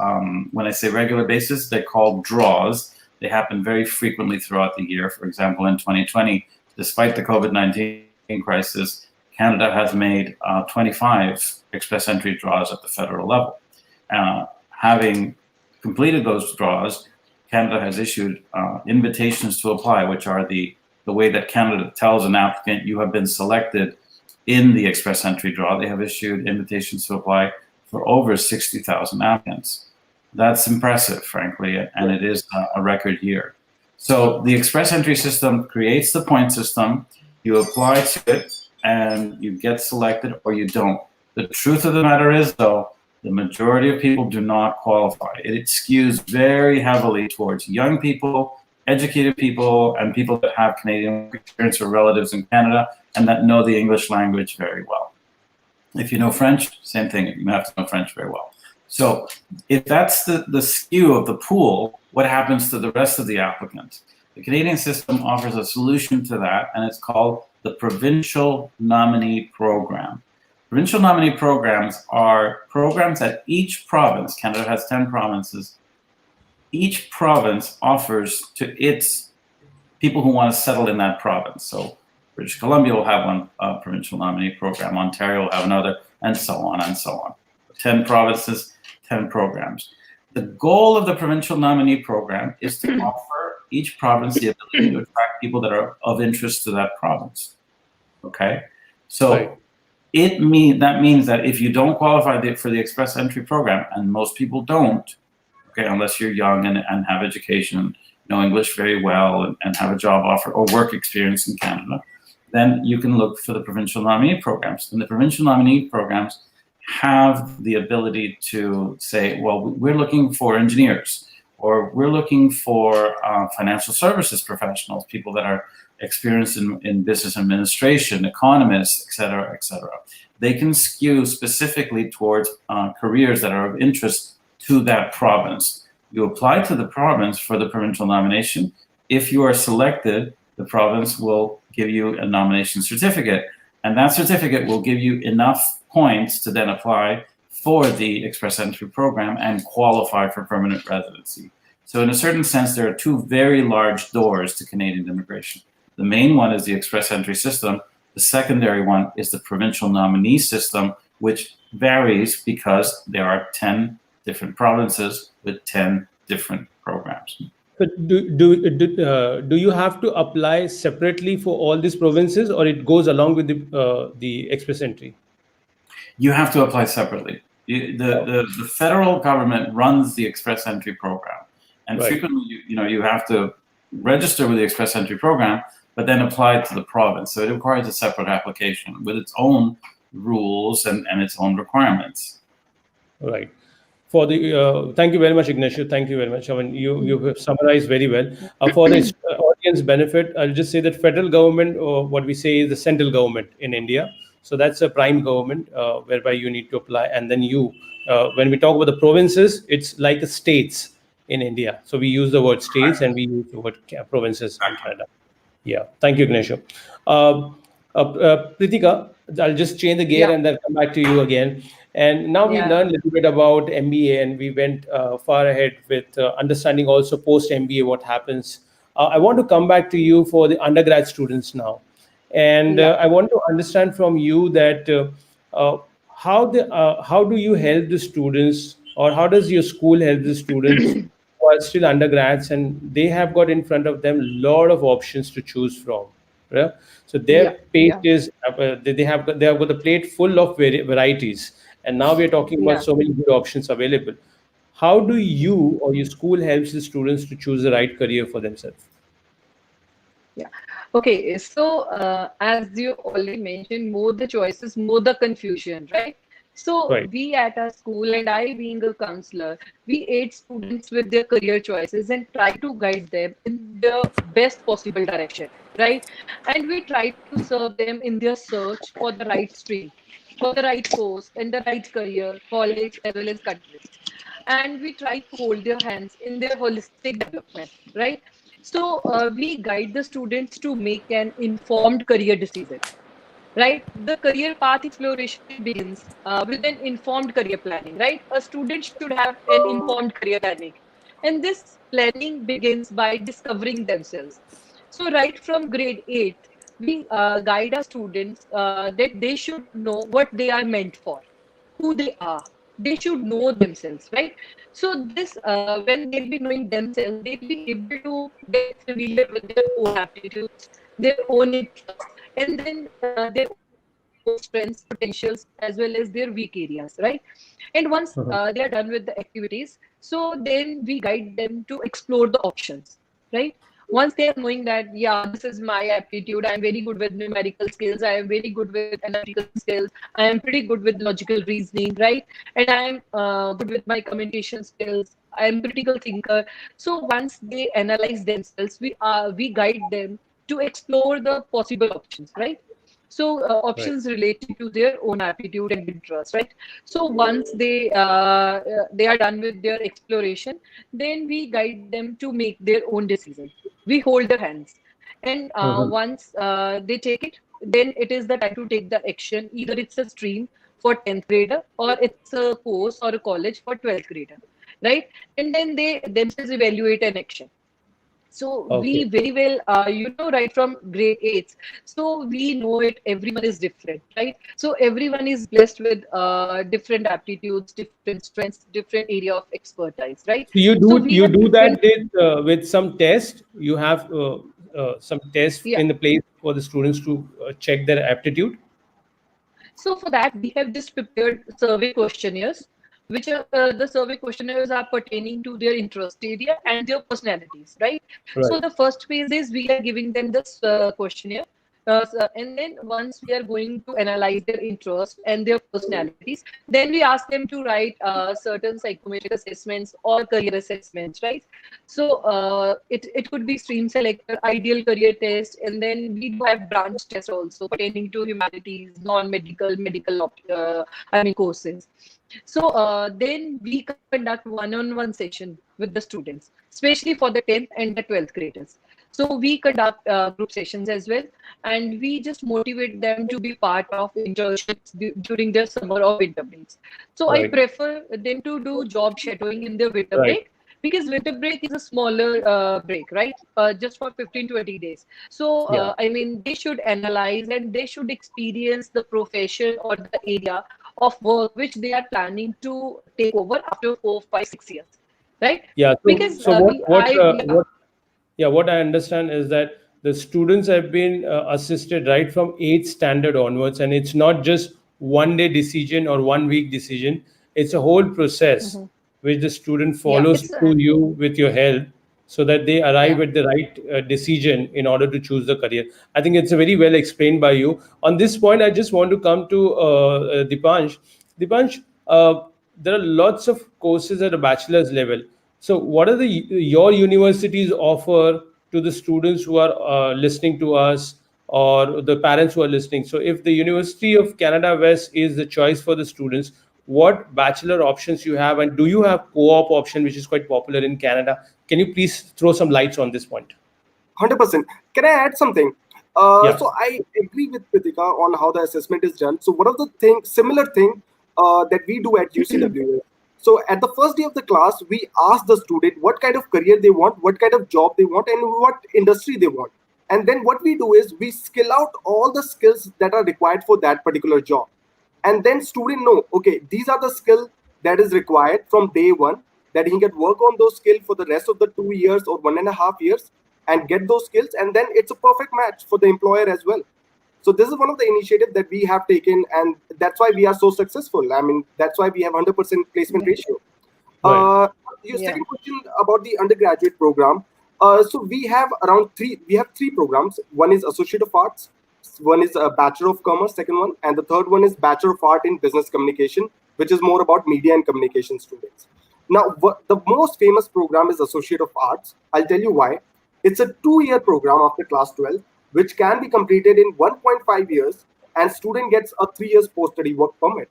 When I say regular basis, they're called draws. They happen very frequently throughout the year. For example, in 2020, despite the COVID-19 crisis, Canada has made 25 express entry draws at the federal level. Having completed those draws, Canada has issued invitations to apply, which are the way that Canada tells an applicant you have been selected in the express entry draw. They have issued invitations to apply for over 60,000 applicants. That's impressive, frankly, and it is a record year. So the express entry system creates the point system. You apply to it and you get selected or you don't. The truth of the matter is, though, The majority of people do not qualify. It skews very heavily towards young people, educated people, and people that have Canadian experience or relatives in Canada and that know the English language very well. If you know French, same thing, you have to know French very well. So if that's the skew of the pool, what happens to the rest of the applicants? The Canadian system offers a solution to that, and it's called the Provincial Nominee Program. Provincial nominee programs are programs that each province, Canada has 10 provinces, each province offers to its people who want to settle in that province. So British Columbia will have one provincial nominee program, Ontario will have another, and so on and so on. 10 provinces, 10 programs. The goal of the provincial nominee program is to offer each province the ability to attract people that are of interest to that province. Okay? So right. that means that if you don't qualify for the express entry program, and most people don't, okay, unless you're young and have education, know English very well, and have a job offer or work experience in Canada, then you can look for the provincial nominee programs. And the provincial nominee programs have the ability to say, well, we're looking for engineers, or we're looking for financial services professionals, people that are experienced in business administration, economists, et cetera, et cetera. They can skew specifically towards careers that are of interest to that province. You apply to the province for the provincial nomination. If you are selected, the province will give you a nomination certificate, and that certificate will give you enough points to then apply for the express entry program and qualify for permanent residency. So in a certain sense, there are two very large doors to Canadian immigration. The main one is the express entry system. The secondary one is the provincial nominee system, which varies because there are 10 different provinces with 10 different programs. But do you have to apply separately for all these provinces, or it goes along with the express entry? You have to apply separately. The federal government runs the express entry program, and right. frequently you have to register with the express entry program, but then apply it to the province. So it requires a separate application with its own rules and its own requirements. Right. For the thank you very much, Ignacio. Thank you very much. I mean, you have summarized very well. For the audience benefit, I'll just say that federal government, or what we say is the central government in India. So that's a prime government whereby you need to apply. And then when we talk about the provinces, it's like the states in India. So we use the word states and we use the word provinces in Canada. Yeah. Thank you, Ignacio. Pritika, I'll just change the gear and then come back to you again. And now we learned a little bit about MBA, and we went far ahead with understanding also post MBA what happens. I want to come back to you for the undergrad students now. And I want to understand from you that how do you help the students, or how does your school help the students who are still undergrads and they have got in front of them a lot of options to choose from? Right? So their page is they have got the plate full of varieties, and now we are talking about so many good options available. How do you or your school helps the students to choose the right career for themselves? Yeah. Okay. So as you already mentioned, more the choices, more the confusion, right? So we at our school, and I being a counselor, we aid students with their career choices and try to guide them in the best possible direction, right? And we try to serve them in their search for the right stream, for the right course, and the right career, college, as well as country. And we try to hold their hands in their holistic development, right? So we guide the students to make an informed career decision. Right, the career path exploration begins with an informed career planning. Right, a student should have an informed career planning, and this planning begins by discovering themselves. So, right from grade 8, we guide our students that they should know what they are meant for, who they are. They should know themselves, right? So, this when they'll be knowing themselves, they'll be able to get familiar with their own aptitudes, their own interests, and then their own strengths, potentials, as well as their weak areas, right? And once they are done with the activities, so then we guide them to explore the options, right? Once they are knowing that, yeah, this is my aptitude, I'm very good with numerical skills, I am very good with analytical skills, I am pretty good with logical reasoning, right? And I am good with my communication skills, I am critical thinker. So once they analyze themselves, we guide them to explore the possible options, right? So options related to their own aptitude and interest, right? So once they are done with their exploration, then we guide them to make their own decision. We hold their hands, and once they take it, then it is the time to take the action. Either it's a stream for 10th grader, or it's a course or a college for 12th grader, right? And then they themselves evaluate an action. So we Okay. very well, right from grade 8. So we know it, everyone is different, right? So everyone is blessed with different aptitudes, different strengths, different area of expertise, right? So you So do we you have do different, that with some test. You have some tests yeah. in the place for the students to check their aptitude. So for that, we have just prepared survey questionnaires, which are the survey questionnaires are pertaining to their interest area and their personalities, right? So Right. the first phase is we are giving them this questionnaire. And then once we are going to analyze their interest and their personalities, then we ask them to write certain psychometric assessments or career assessments, right? So it could be stream selector, ideal career test, and then we do have branch tests also pertaining to humanities, non-medical, courses. So then we conduct one-on-one session with the students, especially for the 10th and the 12th graders. So we conduct group sessions as well, and we just motivate them to be part of internships during their summer or winter breaks. So I Right. prefer them to do job shadowing in their winter Right. break, because winter break is a smaller break, right? Just for 15-20 days. So Yeah. I mean, they should analyze and they should experience the profession or the area of work which they are planning to take over after 4, 5, 6 years, right? Yeah. So Because so what what yeah. what yeah, what I understand is that the students have been assisted right from eighth standard onwards, and it's not just one day decision or 1 week decision. It's a whole process Mhm. which the student Yeah, follows it's through you with your help, so that they arrive yeah. at the right decision in order to choose the career. I think it's very well explained by you. On this point, I just want to come to Dipansh. Dipansh, there are lots of courses at a bachelor's level. So, what are the your universities offer to the students who are listening to us, or the parents who are listening? So, if the University of Canada West is the choice for the students, what bachelor options you have, and do you have co-op option, which is quite popular in Canada? Can you please throw some lights on this point? 100%. Can I add something? Yeah. So I agree with Pritika on how the assessment is done. So one of the similar thing that we do at UCW. So at the first day of the class, we ask the student what kind of career they want, what kind of job they want, and what industry they want. And then what we do is we skill out all the skills that are required for that particular job. And then student know, okay, these are the skill that is required from day one, that he can work on those skills for the rest of the 2 years or 1.5 years and get those skills, and then it's a perfect match for the employer as well. So this is one of the initiatives that we have taken, and that's why we are so successful. I mean, that's why we have 100% placement ratio. Right. Your Yeah. second question about the undergraduate program. So we have three programs. One is Associate of Arts, one is a Bachelor of Commerce, second one, and the third one is Bachelor of Art in Business Communication, which is more about media and communication students. Now, the most famous program is Associate of Arts. I'll tell you why. It's a 2-year program after class 12, which can be completed in 1.5 years, and student gets a 3 years post-study work permit.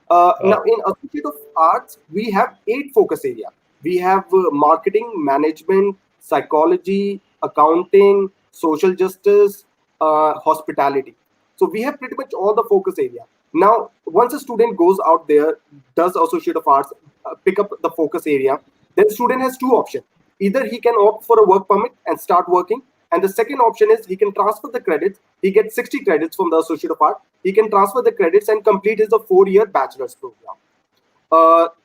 Now, in Associate of Arts, we have 8 focus areas. We have marketing, management, psychology, accounting, social justice, hospitality. So we have pretty much all the focus area. Now, once a student goes out there, does Associate of Arts, pick up the focus area, then student has two options. Either he can opt for a work permit and start working, and the second option is he can transfer the credits. He gets 60 credits from the Associate of Art. He can transfer the credits and complete his 4-year bachelor's program.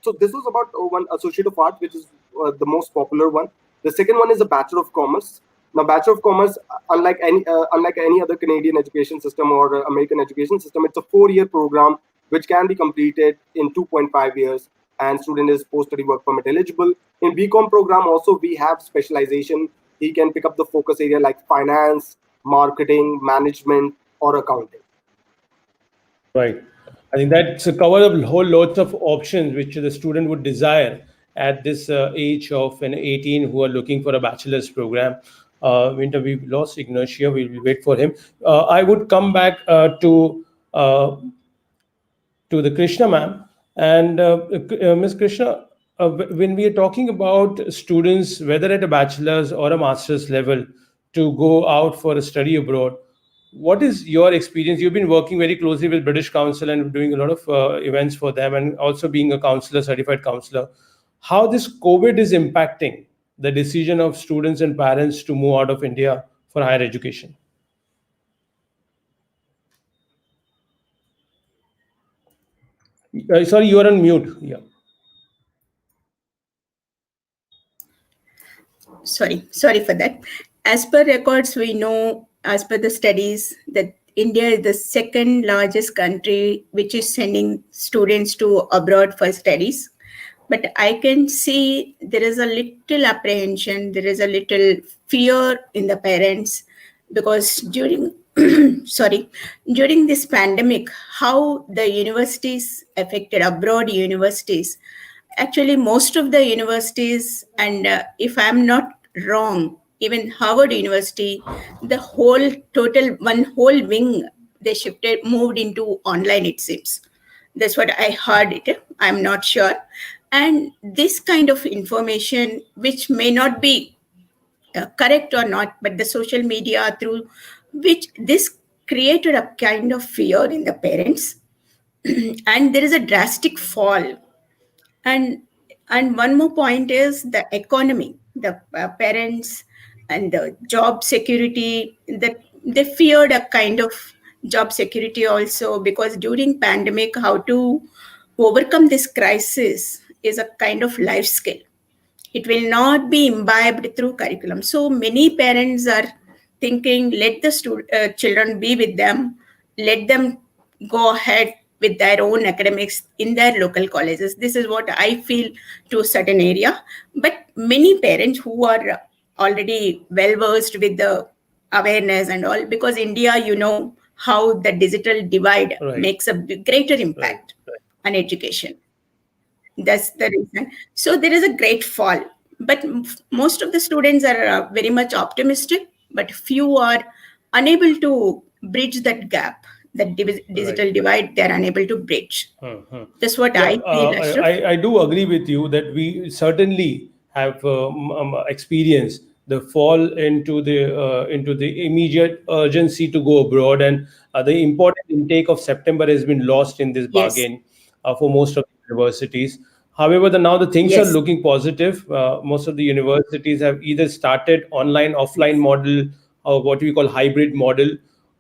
So this was about one Associate of Art, which is the most popular one. The second one is a Bachelor of Commerce. Now, Bachelor of Commerce, unlike any other Canadian education system or American education system, it's a 4-year program which can be completed in 2.5 years, and student is post-study work permit eligible. In BCom program also we have specialization he can pick up the focus area like finance, marketing, management, or accounting. Right. I think that's a cover of whole lots of options which the student would desire at this age of 18 who are looking for a bachelor's program. We lost Ignacio. We will wait for him. I would come back uh, to the Krishna ma'am. And Ms. Krishna, when we are talking about students, whether at a bachelor's or a master's level, to go out for a study abroad, what is your experience? You've been working very closely with British Council and doing a lot of events for them, and also being a counselor, certified counselor. How this COVID is impacting the decision of students and parents to move out of India for higher education? Sorry, you are on mute. Yeah. Sorry for that. As per records, we know, as per the studies, that India is the second largest country which is sending students to abroad for studies. But I can see there is a little apprehension, there is a little fear in the parents, because during during this pandemic, how the universities affected, abroad universities. Actually, most of the universities, and if I'm not wrong, even Harvard University, the whole total, one whole wing, they moved into online, it seems. That's what I heard it. I'm not sure. And this kind of information, which may not be correct or not, but the social media through which this created a kind of fear in the parents. And there is a drastic fall. And one more point is the economy, the parents and the job security, that they feared a kind of job security also, because during pandemic, how to overcome this crisis is a kind of life skill. It will not be imbibed through curriculum. So many parents are thinking, let the children be with them, let them go ahead with their own academics in their local colleges. This is what I feel to a certain area. But many parents who are already well versed with the awareness and all, because India, you know how the digital divide makes a greater impact on education. That's the reason. So there is a great fall. But most of the students are very much optimistic, but few are unable to bridge that gap, that digital divide, they're unable to bridge. That's what I feel, Ashraf. I do agree with you that we certainly have experienced the fall into the immediate urgency to go abroad, and the important intake of September has been lost in this bargain for most of the universities. However, now the things are looking positive. Most of the universities have either started online, offline model, or what we call hybrid model,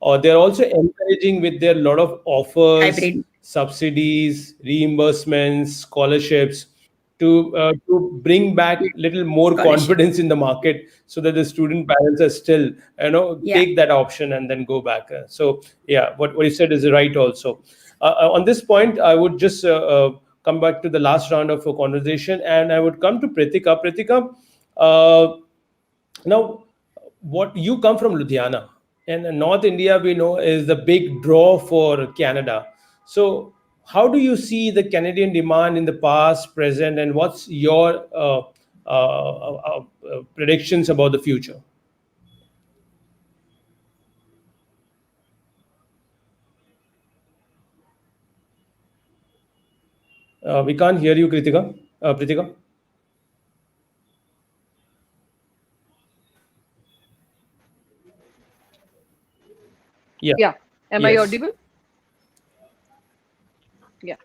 or they're also encouraging with their lot of offers, subsidies, reimbursements, scholarships to bring back little more confidence in the market, so that the student parents are still take that option and then go back. So yeah, what you said is right also. On this point, I would just come back to the last round of a conversation, and I would come to Pritika. Pritika, now what you come from Ludhiana, and North India we know is the big draw for Canada. So how do you see the Canadian demand in the past, present, and what's your predictions about the future? We can't hear you, Pritika. Pritika? Yeah. Am I audible? Yeah.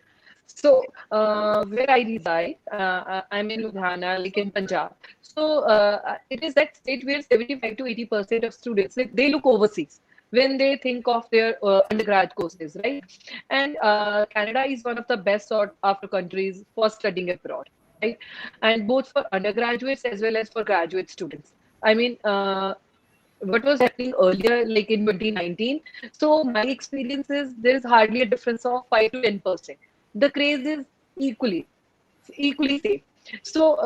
So where I reside, I'm in Ludhiana, like in Punjab. So it is that state where 75 to 80% of students, like, they look overseas when they think of their undergrad courses, right? And Canada is one of the best sought after countries for studying abroad, right? And both for undergraduates as well as for graduate students. I mean, what was happening earlier, like in 2019. So my experience is there is hardly a difference of 5 to 10%. The craze is equally same. So,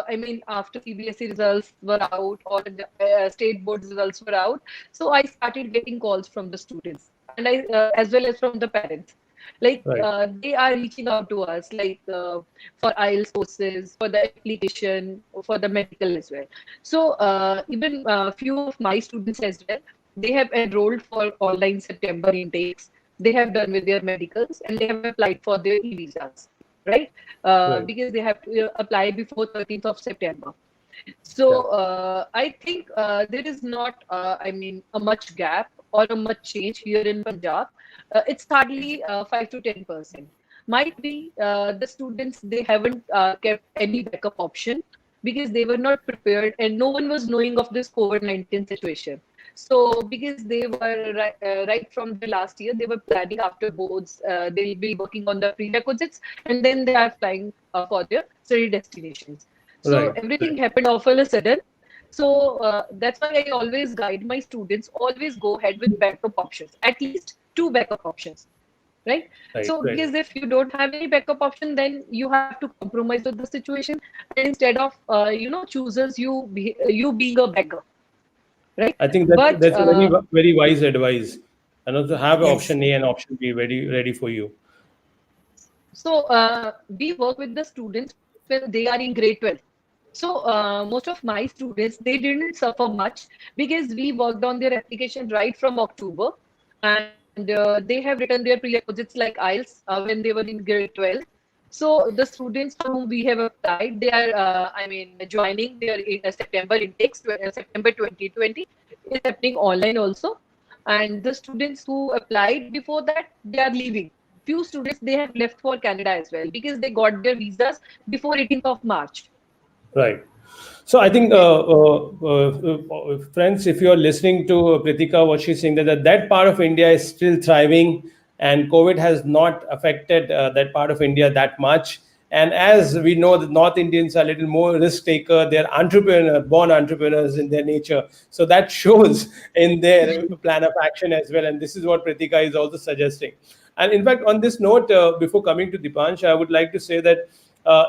I mean, after CBSE results were out or the state board results were out, so I started getting calls from the students and as well as from the parents. Like Right. they are reaching out to us, like for IELTS courses, for the application, for the medical as well. So even few of my students as well, they have enrolled for online September intakes. They have done with their medicals and they have applied for their e-visas, right? Right. Because they have to apply before 13th of September. So I think there is not, I mean, a much gap or a much change here in Punjab. It's hardly 5 to 10%. Might be the students, they haven't kept any backup option because they were not prepared and no one was knowing of this COVID-19 situation. So because they were right from the last year, they were planning after boards, they'll be working on the prerequisites and then they are flying for their study destinations. So Right. everything happened all of a sudden. So that's why I always guide my students, always go ahead with backup options, at least 2 backup options, right? Right. So Right. because if you don't have any backup option, then you have to compromise with the situation. And instead of, choosers, you being a beggar, right? I think But that's a very wise advice. And also have Yes. option A and option B ready for you. So we work with the students when they are in grade 12. So most of my students, they didn't suffer much because we worked on their application right from October, and they have written their prerequisites like IELTS when they were in grade 12. So the students for whom we have applied, they are, joining their September intakes, September 2020 is happening online also. And the students who applied before that, they are leaving. Few students, they have left for Canada as well because they got their visas before 18th of March. Right. So I think, friends, if you're listening to Pritika, what she's saying, that part of India is still thriving, and COVID has not affected that part of India that much. And as we know, the North Indians are a little more risk taker. They're born entrepreneurs in their nature. So that shows in their plan of action as well. And this is what Pritika is also suggesting. And in fact, on this note, before coming to Deepansh, I would like to say that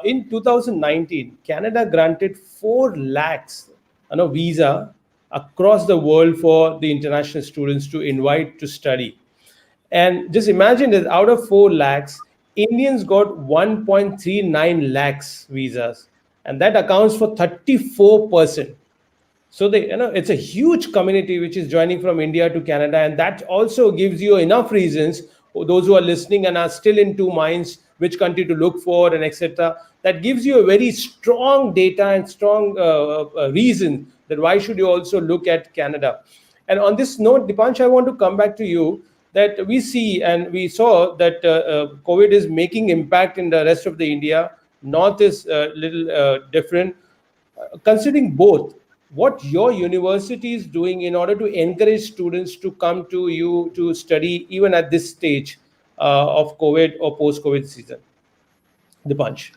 in 2019, Canada granted 4 lakhs visa across the world for the international students to invite to study. And just imagine that out of 4 lakhs, Indians got 1.39 lakhs visas, and that accounts for 34%. So it's a huge community which is joining from India to Canada, and that also gives you enough reasons, those who are listening and are still in two minds, which country to look for and etc. That gives you a very strong data and strong reason that why should you also look at Canada. And on this note, Deepansh, I want to come back to you, that we see and we saw that COVID is making impact in the rest of the India. North is a little different. Considering both, what your university is doing in order to encourage students to come to you to study even at this stage of COVID or post-COVID season? Deepansh.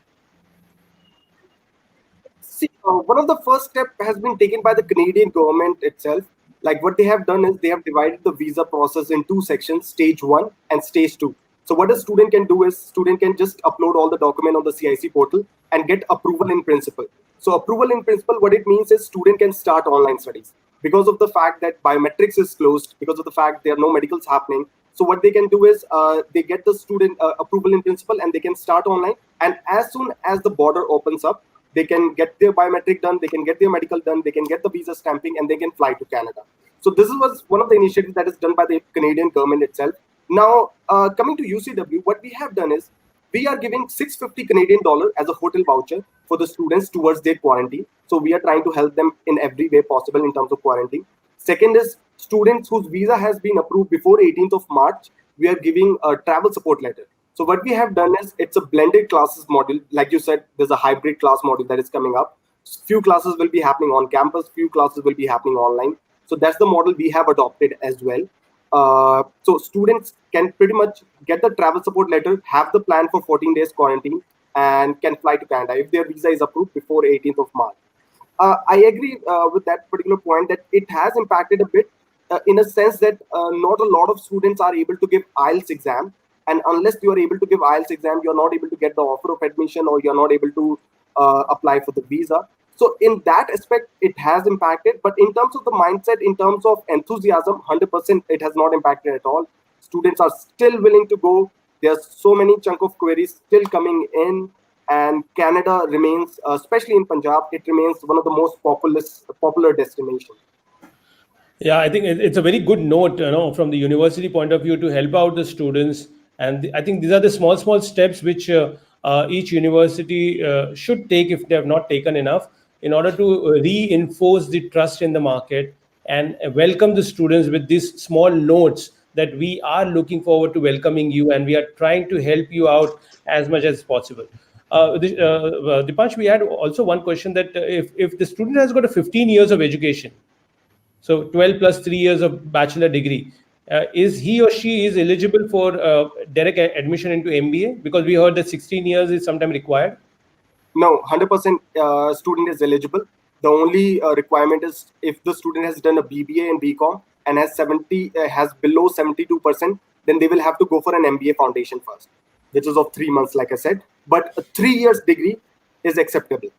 See, one of the first steps has been taken by the Canadian government itself. Like what they have done is they have divided the visa process in 2 sections, stage 1 and stage 2. So what a student can do is student can just upload all the document on the CIC portal and get approval in principle. So approval in principle, what it means is student can start online studies because of the fact that biometrics is closed, because of the fact there are no medicals happening. So what they can do is they get the student approval in principle and they can start online. And as soon as the border opens up, they can get their biometric done, they can get their medical done, they can get the visa stamping, and they can fly to Canada. So this was one of the initiatives that is done by the Canadian government itself. Now, coming to UCW, what we have done is we are giving $650 Canadian as a hotel voucher for the students towards their quarantine. So we are trying to help them in every way possible in terms of quarantine. Second is students whose visa has been approved before 18th of March, we are giving a travel support letter. So what we have done is it's a blended classes model. Like you said, there's a hybrid class model that is coming up. Few classes will be happening on campus, few classes will be happening online. So that's the model we have adopted as well. So students can pretty much get the travel support letter, have the plan for 14 days quarantine, and can fly to Canada if their visa is approved before 18th of March. I agree with that particular point that it has impacted a bit in a sense that not a lot of students are able to give IELTS exam. And unless you are able to give IELTS exam, you're not able to get the offer of admission, or you're not able to apply for the visa. So in that aspect, it has impacted. But in terms of the mindset, in terms of enthusiasm, 100% it has not impacted at all. Students are still willing to go. There's so many chunk of queries still coming in, and Canada remains, especially in Punjab, it remains one of the most popular destinations. Yeah, I think it's a very good note, from the university point of view to help out the students. And I think these are the small steps which each university should take if they have not taken enough, in order to reinforce the trust in the market and welcome the students with these small notes that we are looking forward to welcoming you and we are trying to help you out as much as possible. Deepansh, we had also one question that if the student has got a 15 years of education, so 12 plus 3 years of bachelor degree, is he or she is eligible for direct admission into MBA? Because we heard that 16 years is sometimes required. No, 100% student is eligible. The only requirement is if the student has done a BBA and BCom and has below 72%, then they will have to go for an MBA foundation first, which is of 3 months, like I said. But a 3 years degree is acceptable.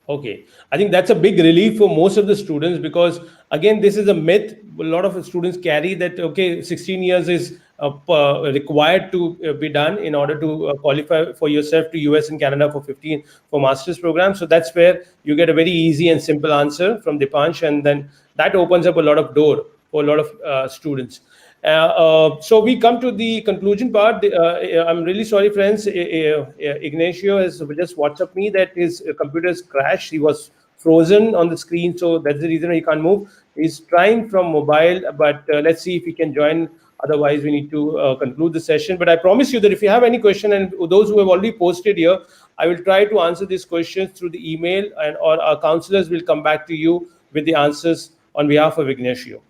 Okay, I think that's a big relief for most of the students, because again, this is a myth a lot of students carry, that okay, 16 years is required to be done in order to qualify for yourself to US and Canada for 15 for master's program. So that's where you get a very easy and simple answer from Deepansh, and then that opens up a lot of door for a lot of students. So we come to the conclusion part. I'm really sorry, friends. Ignacio has just WhatsApped me that his computer has crashed. He was frozen on the screen, so that's the reason he can't move. He's trying from mobile, but let's see if he can join. Otherwise, we need to conclude the session. But I promise you that if you have any question, and those who have already posted here, I will try to answer these questions through the email, and or our counselors will come back to you with the answers on behalf of Ignacio.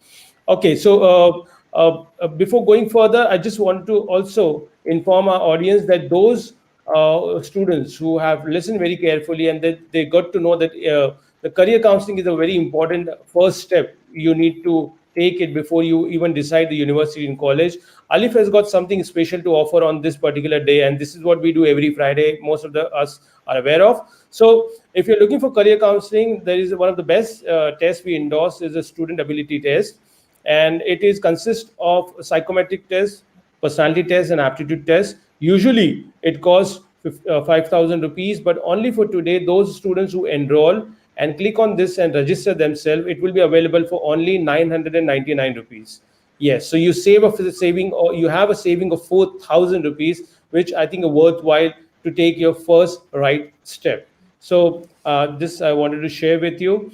Okay, so before going further, I just want to also inform our audience that those students who have listened very carefully and that they got to know that the career counseling is a very important first step you need to take it before you even decide the university and college. Alif has got something special to offer on this particular day, and this is what we do every Friday. Most of us are aware of. So if you're looking for career counseling, there is one of the best tests we endorse is a student ability test. And it is consist of psychometric test, personality test, and aptitude test. Usually it costs 5,000 rupees, but only for today, those students who enroll and click on this and register themselves, it will be available for only 999 rupees. Yes, so you save a saving, or you have a saving of 4,000 rupees, which I think are worthwhile to take your first right step. So this I wanted to share with you.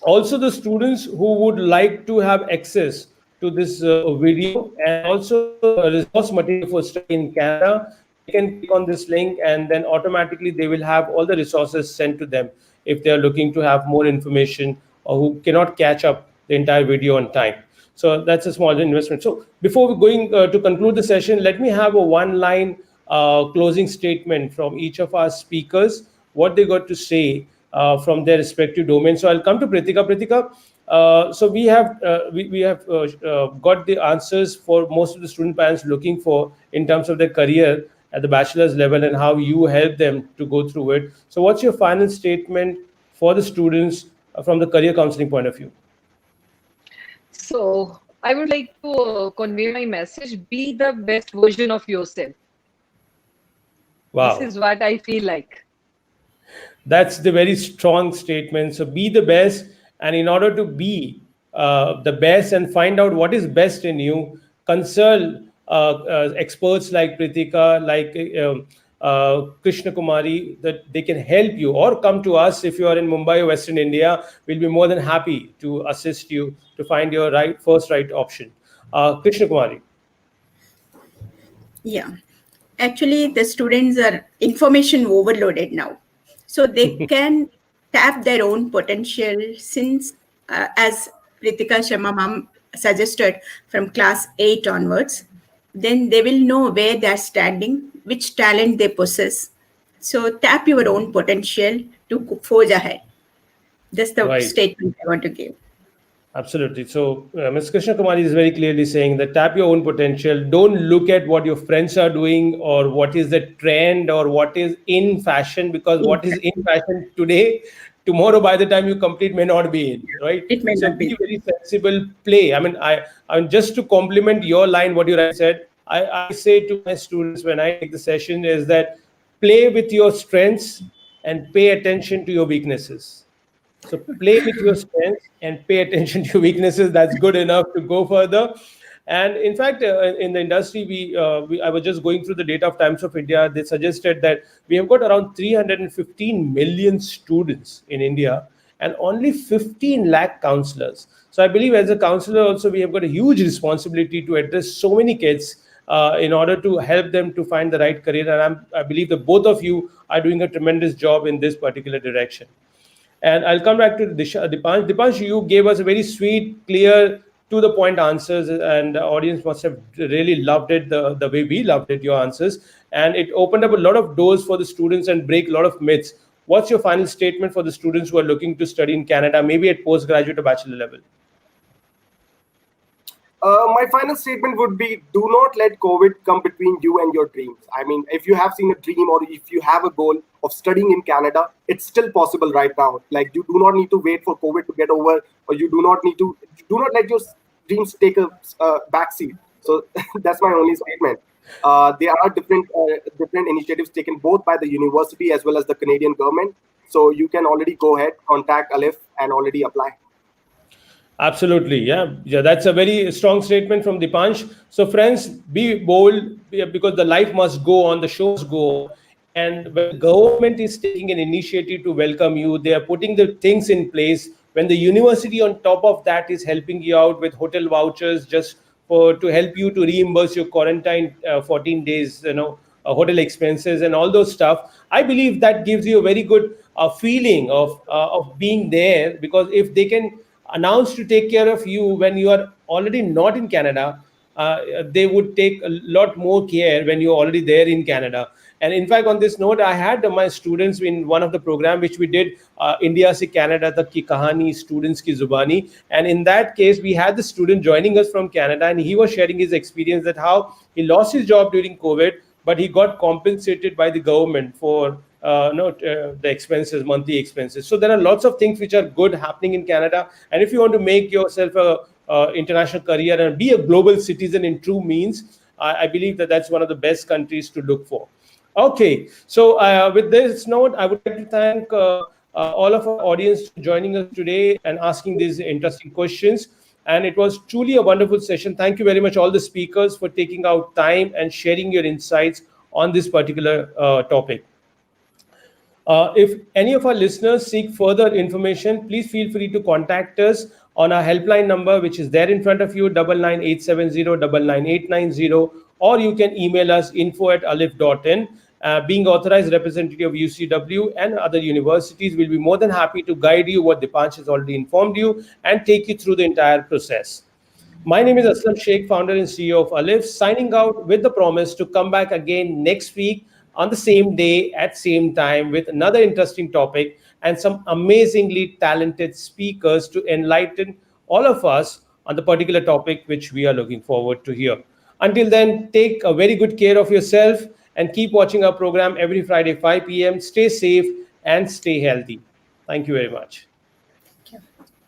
Also, the students who would like to have access to this video and also resource material for study in Canada, they can click on this link, and then automatically they will have all the resources sent to them if they are looking to have more information or who cannot catch up the entire video on time. So that's a small investment. So before we're going to conclude the session, let me have a one-line closing statement from each of our speakers, what they got to say from their respective domains. So I'll come to Pritika. Pritika, so we have got the answers for most of the student parents looking for in terms of their career at the bachelor's level and how you help them to go through it. So what's your final statement for the students from the career counseling point of view? So I would like to convey my message: be the best version of yourself. Wow. This is what I feel like. That's the very strong statement. So be the best, and in order to be the best and find out what is best in you, consult experts like Pritika, like Krishnakumari, that they can help you, or come to us if you are in Mumbai or Western India. We'll be more than happy to assist you to find your first right option. Krishnakumari. Yeah. Actually, the students are information overloaded now. So they can tap their own potential since, as Pritika Sharma ma'am suggested, from class 8 onwards. Then they will know where they're standing, which talent they possess. So tap your own potential to forge ahead. That's the Right. statement I want to give. Absolutely. So, Ms. Krishnakumari is very clearly saying that tap your own potential. Don't look at what your friends are doing or what is the trend or what is in fashion, because what is in fashion today, tomorrow by the time you complete may not be in, right? It may So not be be. very sensible, play. I mean, just to complement your line, what you said, I say to my students when I take the session is that play with your strengths and pay attention to your weaknesses. So play with your strengths and pay attention to your weaknesses. That's good enough to go further. And in fact, in the industry, I was just going through the data of Times of India. They suggested that we have got around 315 million students in India and only 15 lakh counselors. So I believe as a counselor also, we have got a huge responsibility to address so many kids in order to help them to find the right career. And I believe that both of you are doing a tremendous job in this particular direction. And I'll come back to Deepansh. Deepansh, you gave us a very sweet, clear, to the point answers, and the audience must have really loved it the way we loved it, your answers. And it opened up a lot of doors for the students and break a lot of myths. What's your final statement for the students who are looking to study in Canada, maybe at postgraduate or bachelor level? My final statement would be, do not let COVID come between you and your dreams. I mean, if you have seen a dream or if you have a goal of studying in Canada, it's still possible right now. Like, you do not need to wait for COVID to get over, or you do not let your dreams take a backseat. So that's my only statement. There are different initiatives taken both by the university as well as the Canadian government. So you can already go ahead, contact Alif and already apply. Absolutely, yeah. That's a very strong statement from Deepansh. So, friends, be bold, because the life must go on, the show must go on. And when the government is taking an initiative to welcome you, they are putting the things in place. When the university on top of that is helping you out with hotel vouchers, just to help you to reimburse your quarantine 14 days, hotel expenses and all those stuff. I believe that gives you a very good feeling of being there, because if they can announce to take care of you when you are already not in Canada, they would take a lot more care when you're already there in Canada. And in fact, on this note, I had my students in one of the program which we did, India se Canada tak ki kahani, students ki zubani. And in that case, we had the student joining us from Canada, and he was sharing his experience that how he lost his job during COVID, but he got compensated by the government for the expenses, monthly expenses. So there are lots of things which are good happening in Canada. And if you want to make yourself a international career and be a global citizen in true means, I believe that that's one of the best countries to look for. Okay, so with this note, I would like to thank all of our audience for joining us today and asking these interesting questions. And it was truly a wonderful session. Thank you very much, all the speakers, for taking out time and sharing your insights on this particular topic. If any of our listeners seek further information, please feel free to contact us on our helpline number, which is there in front of you, 99870 99890, or you can email us info@alif.in. Being authorized representative of UCW and other universities, will be more than happy to guide you what Deepansh has already informed you and take you through the entire process. My name is Aslam Sheikh, founder and CEO of Alif, signing out with the promise to come back again next week on the same day at same time with another interesting topic and some amazingly talented speakers to enlighten all of us on the particular topic which we are looking forward to hear. Until then, take a very good care of yourself and keep watching our program every Friday 5 p.m. Stay safe and stay healthy. Thank you very much.